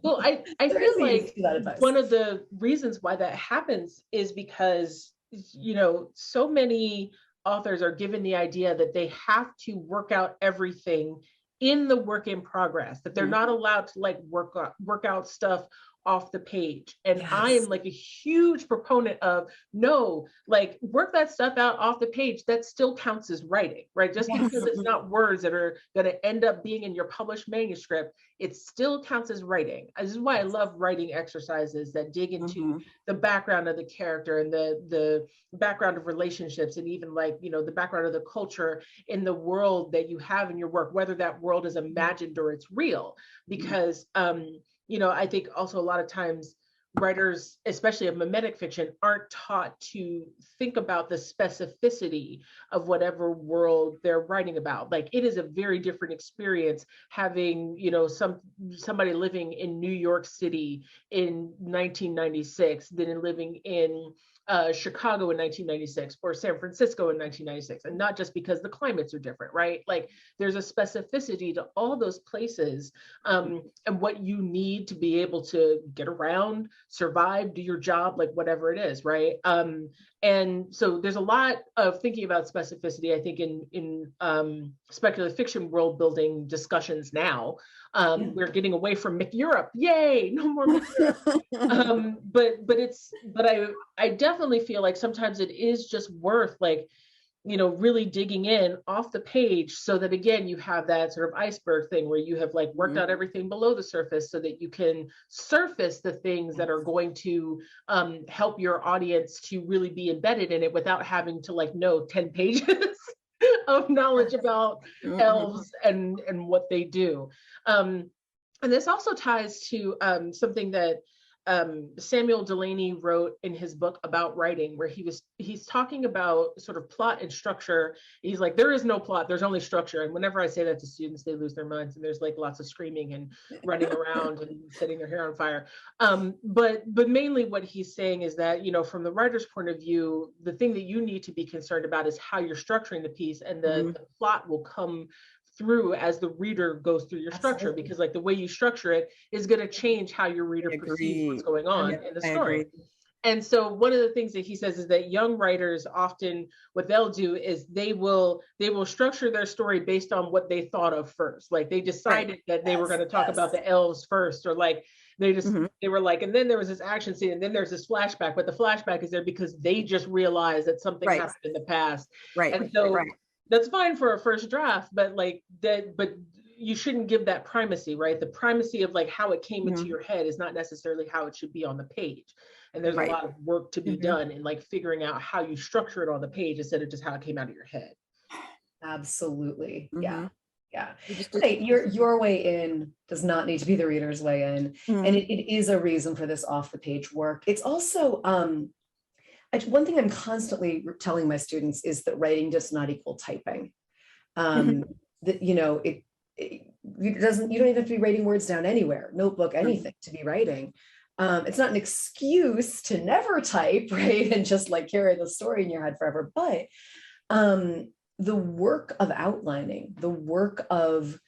Well, I feel like advice. one of the reasons why that happens is because, so many authors are given the idea that they have to work out everything in the work in progress, that they're not allowed to like work out stuff off the page. And Yes. I am like a huge proponent of no, like work that stuff out off the page. That still counts as writing, right? Just because it's not words that are going to end up being in your published manuscript, it still counts as writing. This is why I love writing exercises that dig into the background of the character and the background of relationships, and even like, the background of the culture in the world that you have in your work, whether that world is imagined or it's real. Because I think also a lot of times writers, especially of mimetic fiction, aren't taught to think about the specificity of whatever world they're writing about. Like it is a very different experience having, somebody living in New York City in 1996 than in living in Chicago in 1996 or San Francisco in 1996. And not just because the climates are different, right? Like there's a specificity to all those places, and what you need to be able to get around, survive, do your job, like whatever it is, right? And so there's a lot of thinking about specificity, I think, in speculative fiction world building discussions now. We're getting away from McEurope. Yay, no more McEurope. But I definitely feel like sometimes it is just worth like, really digging in off the page, so that again, you have that sort of iceberg thing where you have like worked out everything below the surface so that you can surface the things that are going to help your audience to really be embedded in it without having to like know 10 pages of knowledge about elves and what they do. And this also ties to something that Samuel Delany wrote in his book about writing, where he's talking about sort of plot and structure. He's like, there is no plot, there's only structure. And whenever I say that to students, they lose their minds, and there's like lots of screaming and running around and setting their hair on fire. But mainly what he's saying is that, from the writer's point of view, the thing that you need to be concerned about is how you're structuring the piece, and the plot will come through as the reader goes through your structure. Absolutely. Because like the way you structure it is going to change how your reader perceives what's going on in the story. And so one of the things that he says is that young writers often, what they'll do is they will structure their story based on what they thought of first. Like they decided that they were going to talk about the elves first, or like they just they were like, and then there was this action scene, and then there's this flashback, but the flashback is there because they just realized that something happened in the past. And so that's fine for a first draft, but you shouldn't give that primacy, right? The primacy of like how it came into your head is not necessarily how it should be on the page. And there's a lot of work to be done in like figuring out how you structure it on the page instead of just how it came out of your head. Absolutely. Yeah. Right. Your way in does not need to be the reader's way in. And it is a reason for this off the page work. It's also, one thing I'm constantly telling my students is that writing does not equal typing. That, you don't even have to be writing words down anywhere, notebook, anything to be writing. It's not an excuse to never type, right? And just like carry the story in your head forever. But the work of outlining, the work of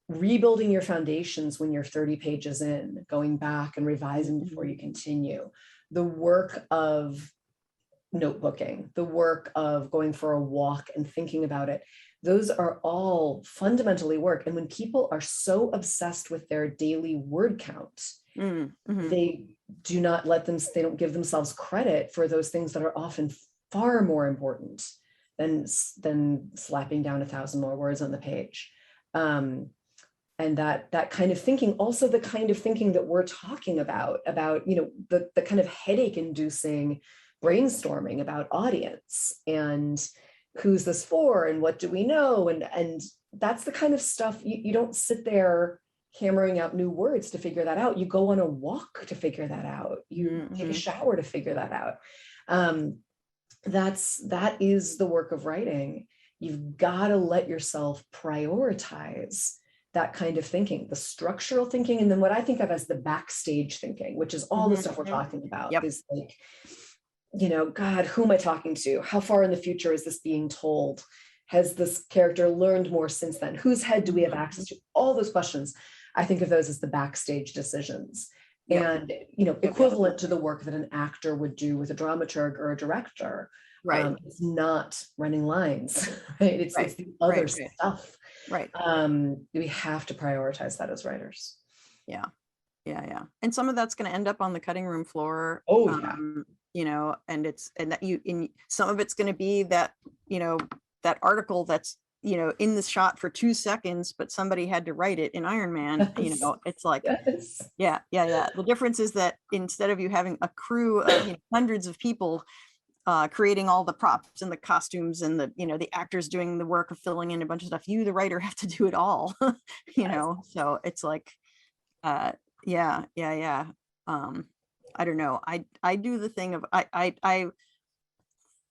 rebuilding your foundations when you're 30 pages in, going back and revising before you continue, the work of notebooking, the work of going for a walk and thinking about it, those are all fundamentally work. And when people are so obsessed with their daily word count, they don't give themselves credit for those things that are often far more important than slapping down 1,000 more words on the page. And that kind of thinking, also the kind of thinking that we're talking about, the kind of headache inducing brainstorming about audience and who's this for and what do we know, and that's the kind of stuff you don't sit there hammering out new words to figure that out. You go on a walk to figure that out. You take a shower to figure that out. That is the work of writing. You've got to let yourself prioritize that kind of thinking, the structural thinking, and then what I think of as the backstage thinking, which is all the stuff we're talking about. Is like, God, who am I talking to? How far in the future is this being told? Has this character learned more since then? Whose head do we have access to? All those questions, I think of those as the backstage decisions. And, equivalent to the work that an actor would do with a dramaturg or a director. Right. It's not running lines, right? It's the other stuff. Right. We have to prioritize that as writers. Yeah. And some of that's going to end up on the cutting room floor. And some of it's going to be that, that article that's, in the shot for 2 seconds, but somebody had to write it in Iron Man. It's like, yeah. The difference is that instead of you having a crew of hundreds of people creating all the props and the costumes and the actors doing the work of filling in a bunch of stuff, you, the writer, have to do it all. So it's like, I don't know. I do the thing of I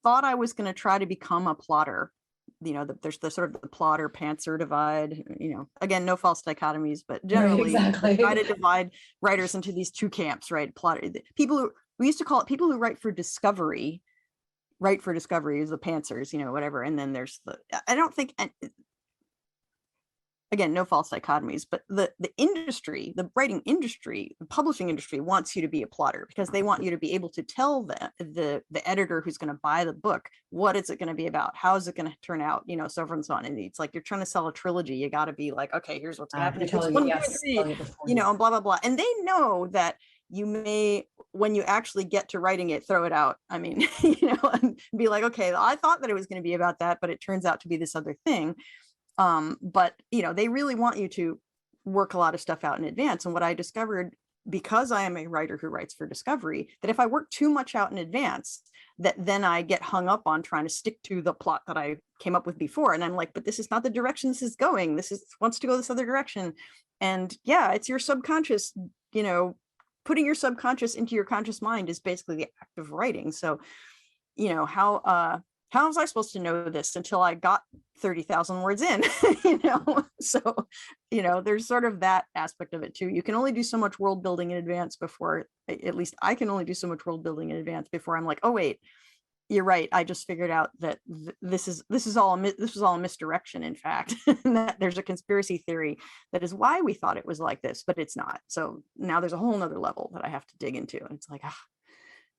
thought I was going to try to become a plotter. There's the sort of the plotter pantser divide. Again, no false dichotomies, but generally try to divide writers into these two camps, right? Plotter, we used to call it people who write for discovery is the pantsers, whatever. And then there's I don't think, again, no false dichotomies, but the industry, the writing industry, the publishing industry wants you to be a plotter because they want you to be able to tell the editor who's going to buy the book, what is it going to be about? How is it going to turn out? So forth and so on. And it's like, you're trying to sell a trilogy. You got to be like, okay, here's what's happening. And blah, blah, blah. And they know that you may, when you actually get to writing it, throw it out. I mean, and be like, okay, I thought that it was going to be about that, but it turns out to be this other thing. But they really want you to work a lot of stuff out in advance. And what I discovered, because I am a writer who writes for discovery, that if I work too much out in advance, that then I get hung up on trying to stick to the plot that I came up with before. And I'm like, but this is not the direction this is going. This wants to go this other direction. And it's your subconscious, putting your subconscious into your conscious mind is basically the act of writing. So, how was I supposed to know this until I got 30,000 words in, So, there's sort of that aspect of it too. You can only do so much world building in advance before, at least I can only do so much world building in advance before I'm like, oh wait, you're right. I just figured out that this was all a misdirection, in fact, and that there's a conspiracy theory that is why we thought it was like this, but it's not. So now there's a whole nother level that I have to dig into. And it's like,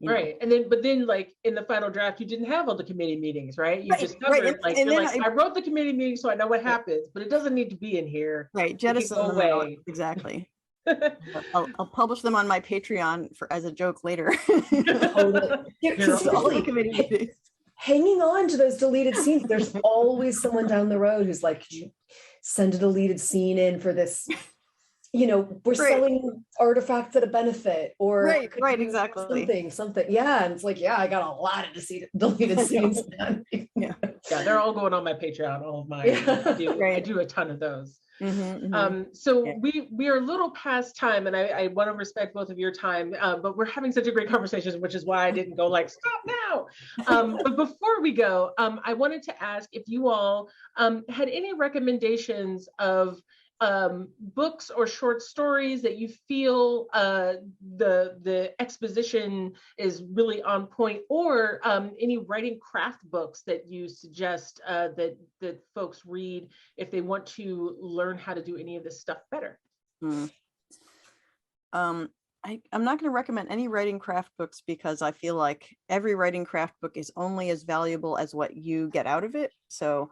right. And then like in the final draft, you didn't have all the committee meetings, right? You just covered I wrote the committee meeting so I know what happens, but it doesn't need to be in here. Right. Jettison them out. Exactly. I'll publish them on my Patreon as a joke later. Hanging on to those deleted scenes. There's always someone down the road who's like, could you send a deleted scene in for this? We're selling artifacts at a benefit, or exactly something. Yeah. And it's like, I got a lot of deleted scenes. They're all going on my Patreon. All of mine. I do a ton of those. We are a little past time, and I want to respect both of your time, but we're having such a great conversation, which is why I didn't go like, stop now. But before we go, I wanted to ask if you all had any recommendations of books or short stories that you feel the exposition is really on point, or any writing craft books that you suggest that folks read if they want to learn how to do any of this stuff better. I'm not going to recommend any writing craft books because I feel like every writing craft book is only as valuable as what you get out of it. So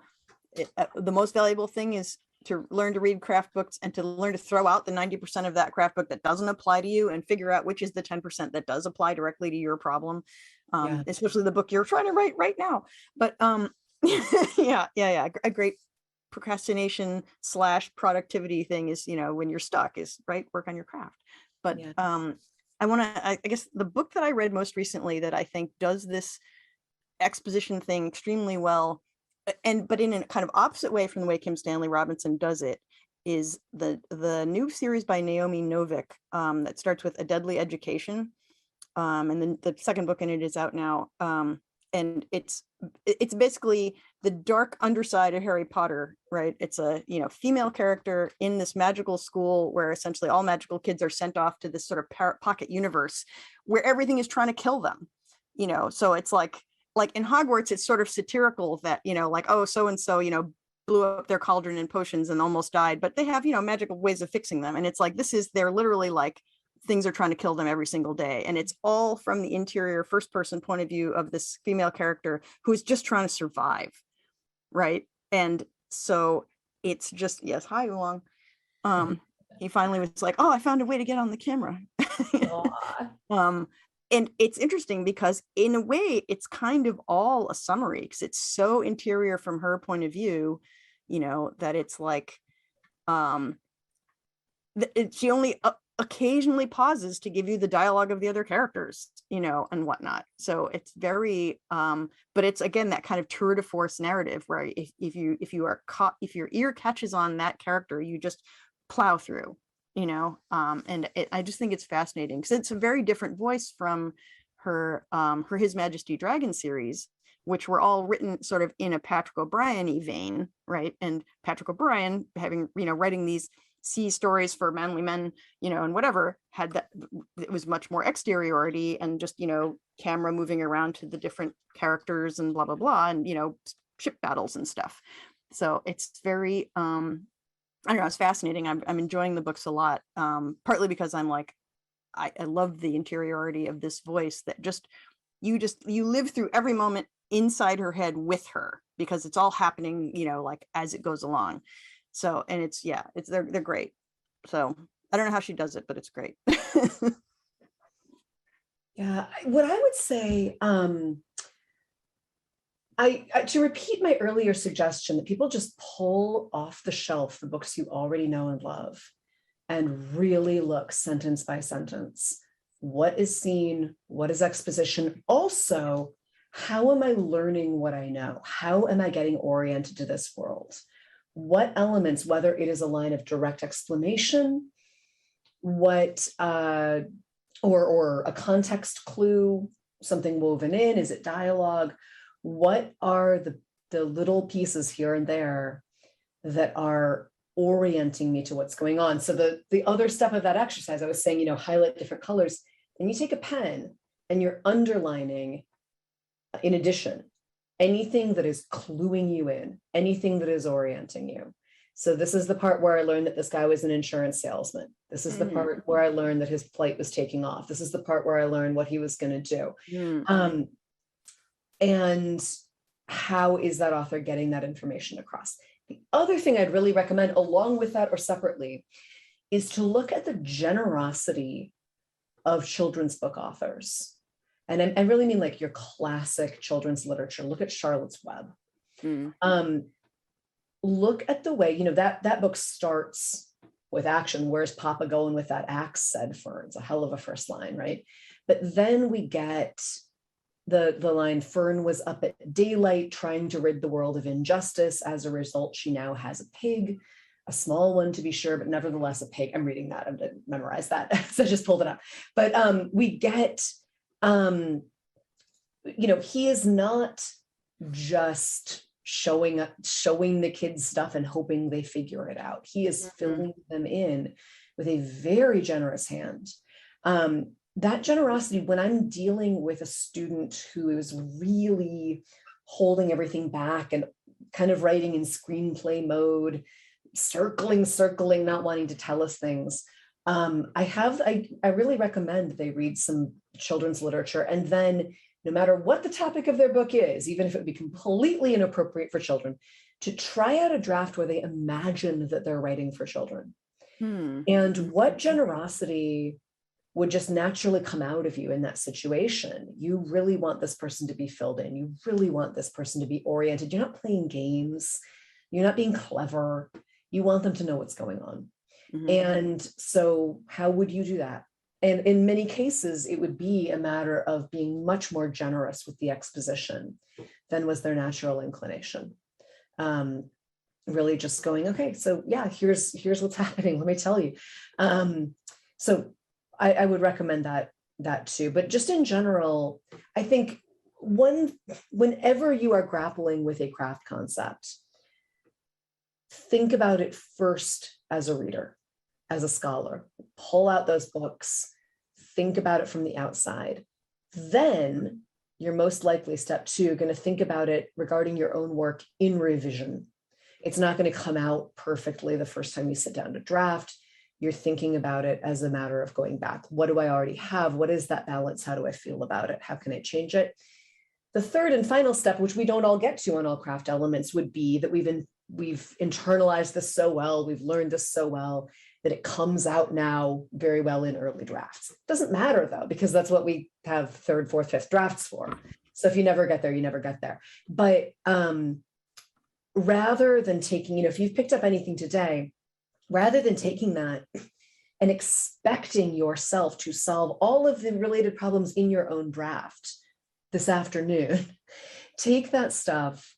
the most valuable thing is to learn to read craft books and to learn to throw out the 90% of that craft book that doesn't apply to you and figure out which is the 10% that does apply directly to your problem. Especially the book you're trying to write right now. But a great procrastination / productivity thing is, when you're stuck is work on your craft. But I guess the book that I read most recently that I think does this exposition thing extremely well, but in a kind of opposite way from the way Kim Stanley Robinson does it, is the new series by Naomi Novik that starts with A Deadly Education. And then the second book in it is out now. And it's basically the dark underside of Harry Potter, right? It's a, female character in this magical school where essentially all magical kids are sent off to this sort of pocket universe where everything is trying to kill them, so it's like in Hogwarts, it's sort of satirical that, like, oh, so-and-so, blew up their cauldron and potions and almost died, but they have, magical ways of fixing them. And it's like, they're literally like, things are trying to kill them every single day. And it's all from the interior first person point of view of this female character who's just trying to survive. Right. And so it's just, yes. Hi, Oolong. He finally was like, oh, I found a way to get on the camera. And it's interesting because in a way it's kind of all a summary because it's so interior from her point of view, that it's like, she only occasionally pauses to give you the dialogue of the other characters, and whatnot. So it's very, but it's again that kind of tour de force narrative where if you are caught, if your ear catches on that character, you just plow through, and I just think it's fascinating because it's a very different voice from her His Majesty Dragon series, which were all written sort of in a Patrick O'Brian-y vein, right? And Patrick O'Brian having, writing these sea stories for manly men, and whatever, had that, it was much more exteriority and just, camera moving around to the different characters and blah, blah, blah, and, ship battles and stuff. So it's very, I don't know, it's fascinating. I'm enjoying the books a lot, partly because I'm like, I love the interiority of this voice that you live through every moment inside her head with her because it's all happening, like as it goes along. So, and they're great. So I don't know how she does it, but it's great. Yeah, what I would say, to repeat my earlier suggestion that people just pull off the shelf the books you already know and love and really look sentence by sentence. What is scene? What is exposition? Also, how am I learning what I know? How am I getting oriented to this world? What elements, whether it is a line of direct explanation, or a context clue, something woven in, is it dialogue? What are the little pieces here and there that are orienting me to what's going on? So the other step of that exercise, I was saying, highlight different colors, and you take a pen and you're underlining, in addition, anything that is cluing you in, anything that is orienting you. So this is the part where I learned that this guy was an insurance salesman. This is the part where I learned that his plate was taking off. This is the part where I learned what he was going to do. And how is that author getting that information across? The other thing I'd really recommend, along with that or separately, is to look at the generosity of children's book authors. And I really mean like your classic children's literature. Look at Charlotte's Web. Look at the way, that book starts with action. Where's Papa going with that axe, said Fern. It's a hell of a first line, right? But then we get the line, Fern was up at daylight trying to rid the world of injustice. As a result, she now has a pig, a small one to be sure, but nevertheless a pig. I'm reading that. I didn't memorize that. So I just pulled it up. But we get, he is not just showing the kids stuff and hoping they figure it out. He is filling them in with a very generous hand. That generosity, when I'm dealing with a student who is really holding everything back and kind of writing in screenplay mode, circling, not wanting to tell us things, I really recommend they read some children's literature, and then no matter what the topic of their book is, even if it would be completely inappropriate for children, to try out a draft where they imagine that they're writing for children. And what generosity would just naturally come out of you in that situation. You really want this person to be filled in. You really want this person to be oriented. You're not playing games. You're not being clever. You want them to know what's going on. And so how would you do that? And in many cases, it would be a matter of being much more generous with the exposition than was their natural inclination. really just going, okay, so yeah, here's what's happening. Let me tell you. So I would recommend that too. But just in general, I think whenever you are grappling with a craft concept, think about it first as a reader, as a scholar. Pull out those books, think about it from the outside. Then you're most likely, step two, going to think about it regarding your own work in revision. It's not going to come out perfectly the first time you sit down to draft. You're thinking about it as a matter of going back. What do I already have? What is that balance? How do I feel about it? How can I change it? The third and final step, which we don't all get to on all craft elements, would be that we've internalized this so well, we've learned this so well, that it comes out now very well in early drafts. It doesn't matter though, because that's what we have third, fourth, fifth drafts for. So if you never get there, you never get there. But rather than taking, if you've picked up anything today, rather than taking that and expecting yourself to solve all of the related problems in your own draft this afternoon, take that stuff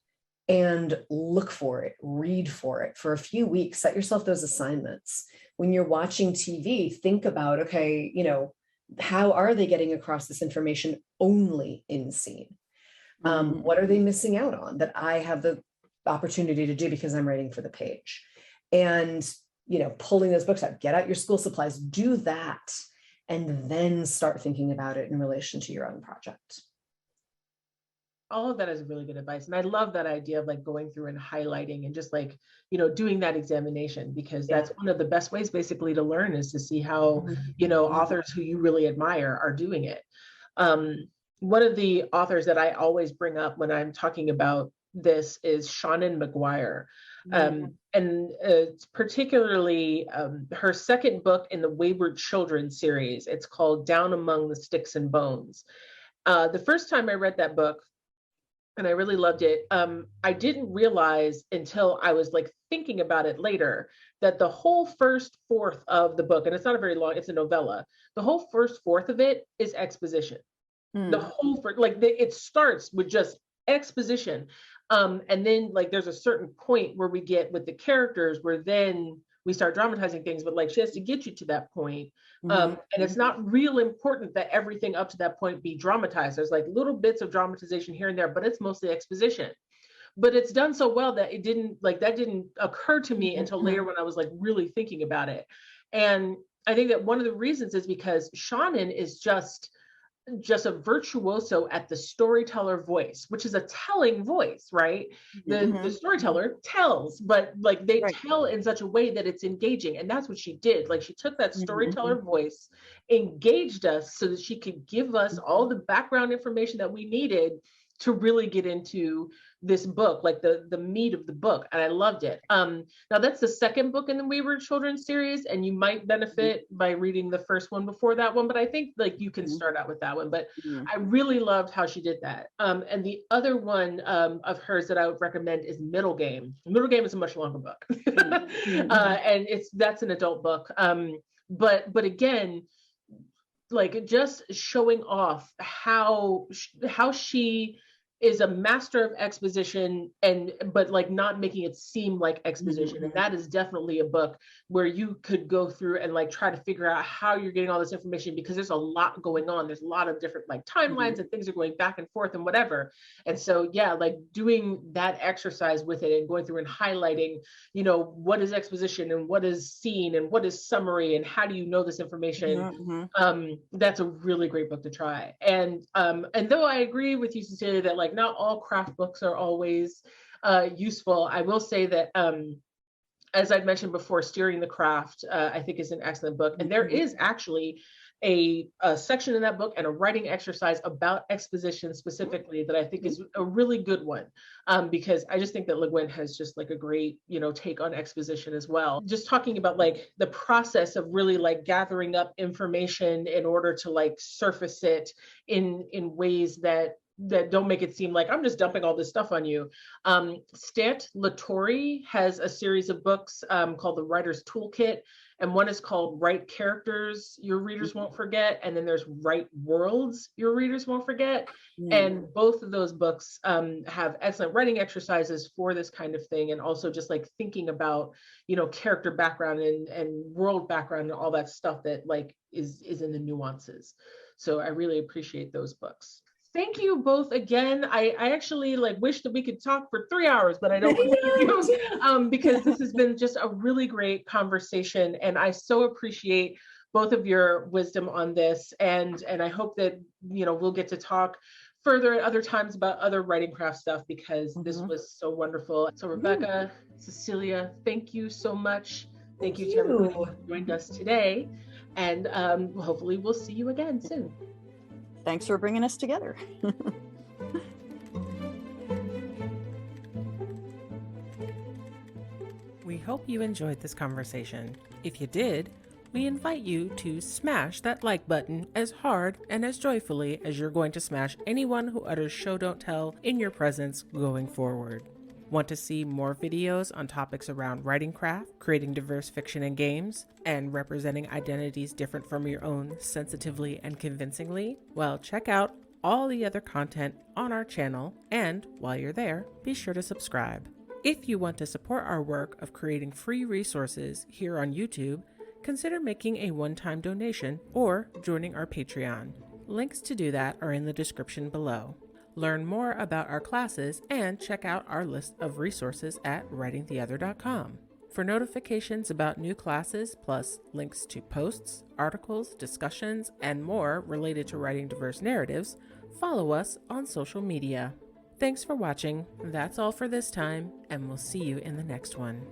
and look for it, read for it for a few weeks, set yourself those assignments. When you're watching TV, think about, okay, how are they getting across this information only in scene? What are they missing out on that I have the opportunity to do because I'm writing for the page? And, pulling those books out, get out your school supplies, do that, and then start thinking about it in relation to your own project. All of that is really good advice. And I love that idea of like going through and highlighting and just like, doing that examination, because that's one of the best ways basically to learn, is to see how, authors who you really admire are doing it. One of the authors that I always bring up when I'm talking about this is Seanan McGuire. And particularly her second book in the Wayward Children series. It's called Down Among the Sticks and Bones. The first time I read that book, and I really loved it, I didn't realize until I was like thinking about it later that the whole first fourth of the book, and it's not a very long, it's a novella, the whole first fourth of it is exposition. The whole, it starts with just exposition. And then like there's a certain point where we get with the characters where then we start dramatizing things, but like she has to get you to that point. And it's not real important that everything up to that point be dramatized. There's like little bits of dramatization here and there, but it's mostly exposition. But it's done so well that that didn't occur to me until later when I was like really thinking about it. And I think that one of the reasons is because Seanan is just a virtuoso at the storyteller voice, which is a telling voice, right? The storyteller tells, but like they tell in such a way that it's engaging. And that's what she did. Like she took that storyteller voice, engaged us so that she could give us all the background information that we needed to really get into this book, like the meat of the book. And I loved it. Now that's the second book in the Wayward Children series, and you might benefit by reading the first one before that one, but I think like you can start out with that one. But I really loved how she did that. And the other one of hers that I would recommend is Middle Game. Middle Game is a much longer book. And that's an adult book. But again, like just showing off how she is a master of exposition, but like not making it seem like exposition. And that is definitely a book where you could go through and like try to figure out how you're getting all this information, because there's a lot going on. There's a lot of different like timelines and things are going back and forth and whatever. And so, yeah, like doing that exercise with it and going through and highlighting, what is exposition and what is scene and what is summary and how do you know this information? That's a really great book to try. And though I agree with you, Cecilia, that like not all craft books are always useful, I will say that as I've mentioned before, Steering the Craft I think is an excellent book, and there is actually a section in that book and a writing exercise about exposition specifically that I think is a really good one, because I just think that Le Guin has just like a great take on exposition as well. Just talking about like the process of really like gathering up information in order to like surface it in ways that don't make it seem like I'm just dumping all this stuff on you. Stant Latourie has a series of books called The Writer's Toolkit. And one is called Write Characters Your Readers Won't Forget. And then there's Write Worlds Your Readers Won't Forget. And both of those books have excellent writing exercises for this kind of thing. And also just like thinking about, character background and world background and all that stuff that like is in the nuances. So I really appreciate those books. Thank you both again. I actually like wish that we could talk for 3 hours, but I don't want to because this has been just a really great conversation. And I so appreciate both of your wisdom on this. And I hope that, we'll get to talk further at other times about other writing craft stuff, because this was so wonderful. So Rebecca, Cecilia, thank you so much. Thank you to everybody who joined us today. And hopefully we'll see you again soon. Thanks for bringing us together. We hope you enjoyed this conversation. If you did, we invite you to smash that like button as hard and as joyfully as you're going to smash anyone who utters show don't tell in your presence going forward. Want to see more videos on topics around writing craft, creating diverse fiction and games, and representing identities different from your own sensitively and convincingly? Well, check out all the other content on our channel, and while you're there, be sure to subscribe. If you want to support our work of creating free resources here on YouTube, consider making a one-time donation or joining our Patreon. Links to do that are in the description below. Learn more about our classes and check out our list of resources at writingtheother.com. For notifications about new classes, plus links to posts, articles, discussions, and more related to writing diverse narratives, follow us on social media. Thanks for watching. That's all for this time, and we'll see you in the next one.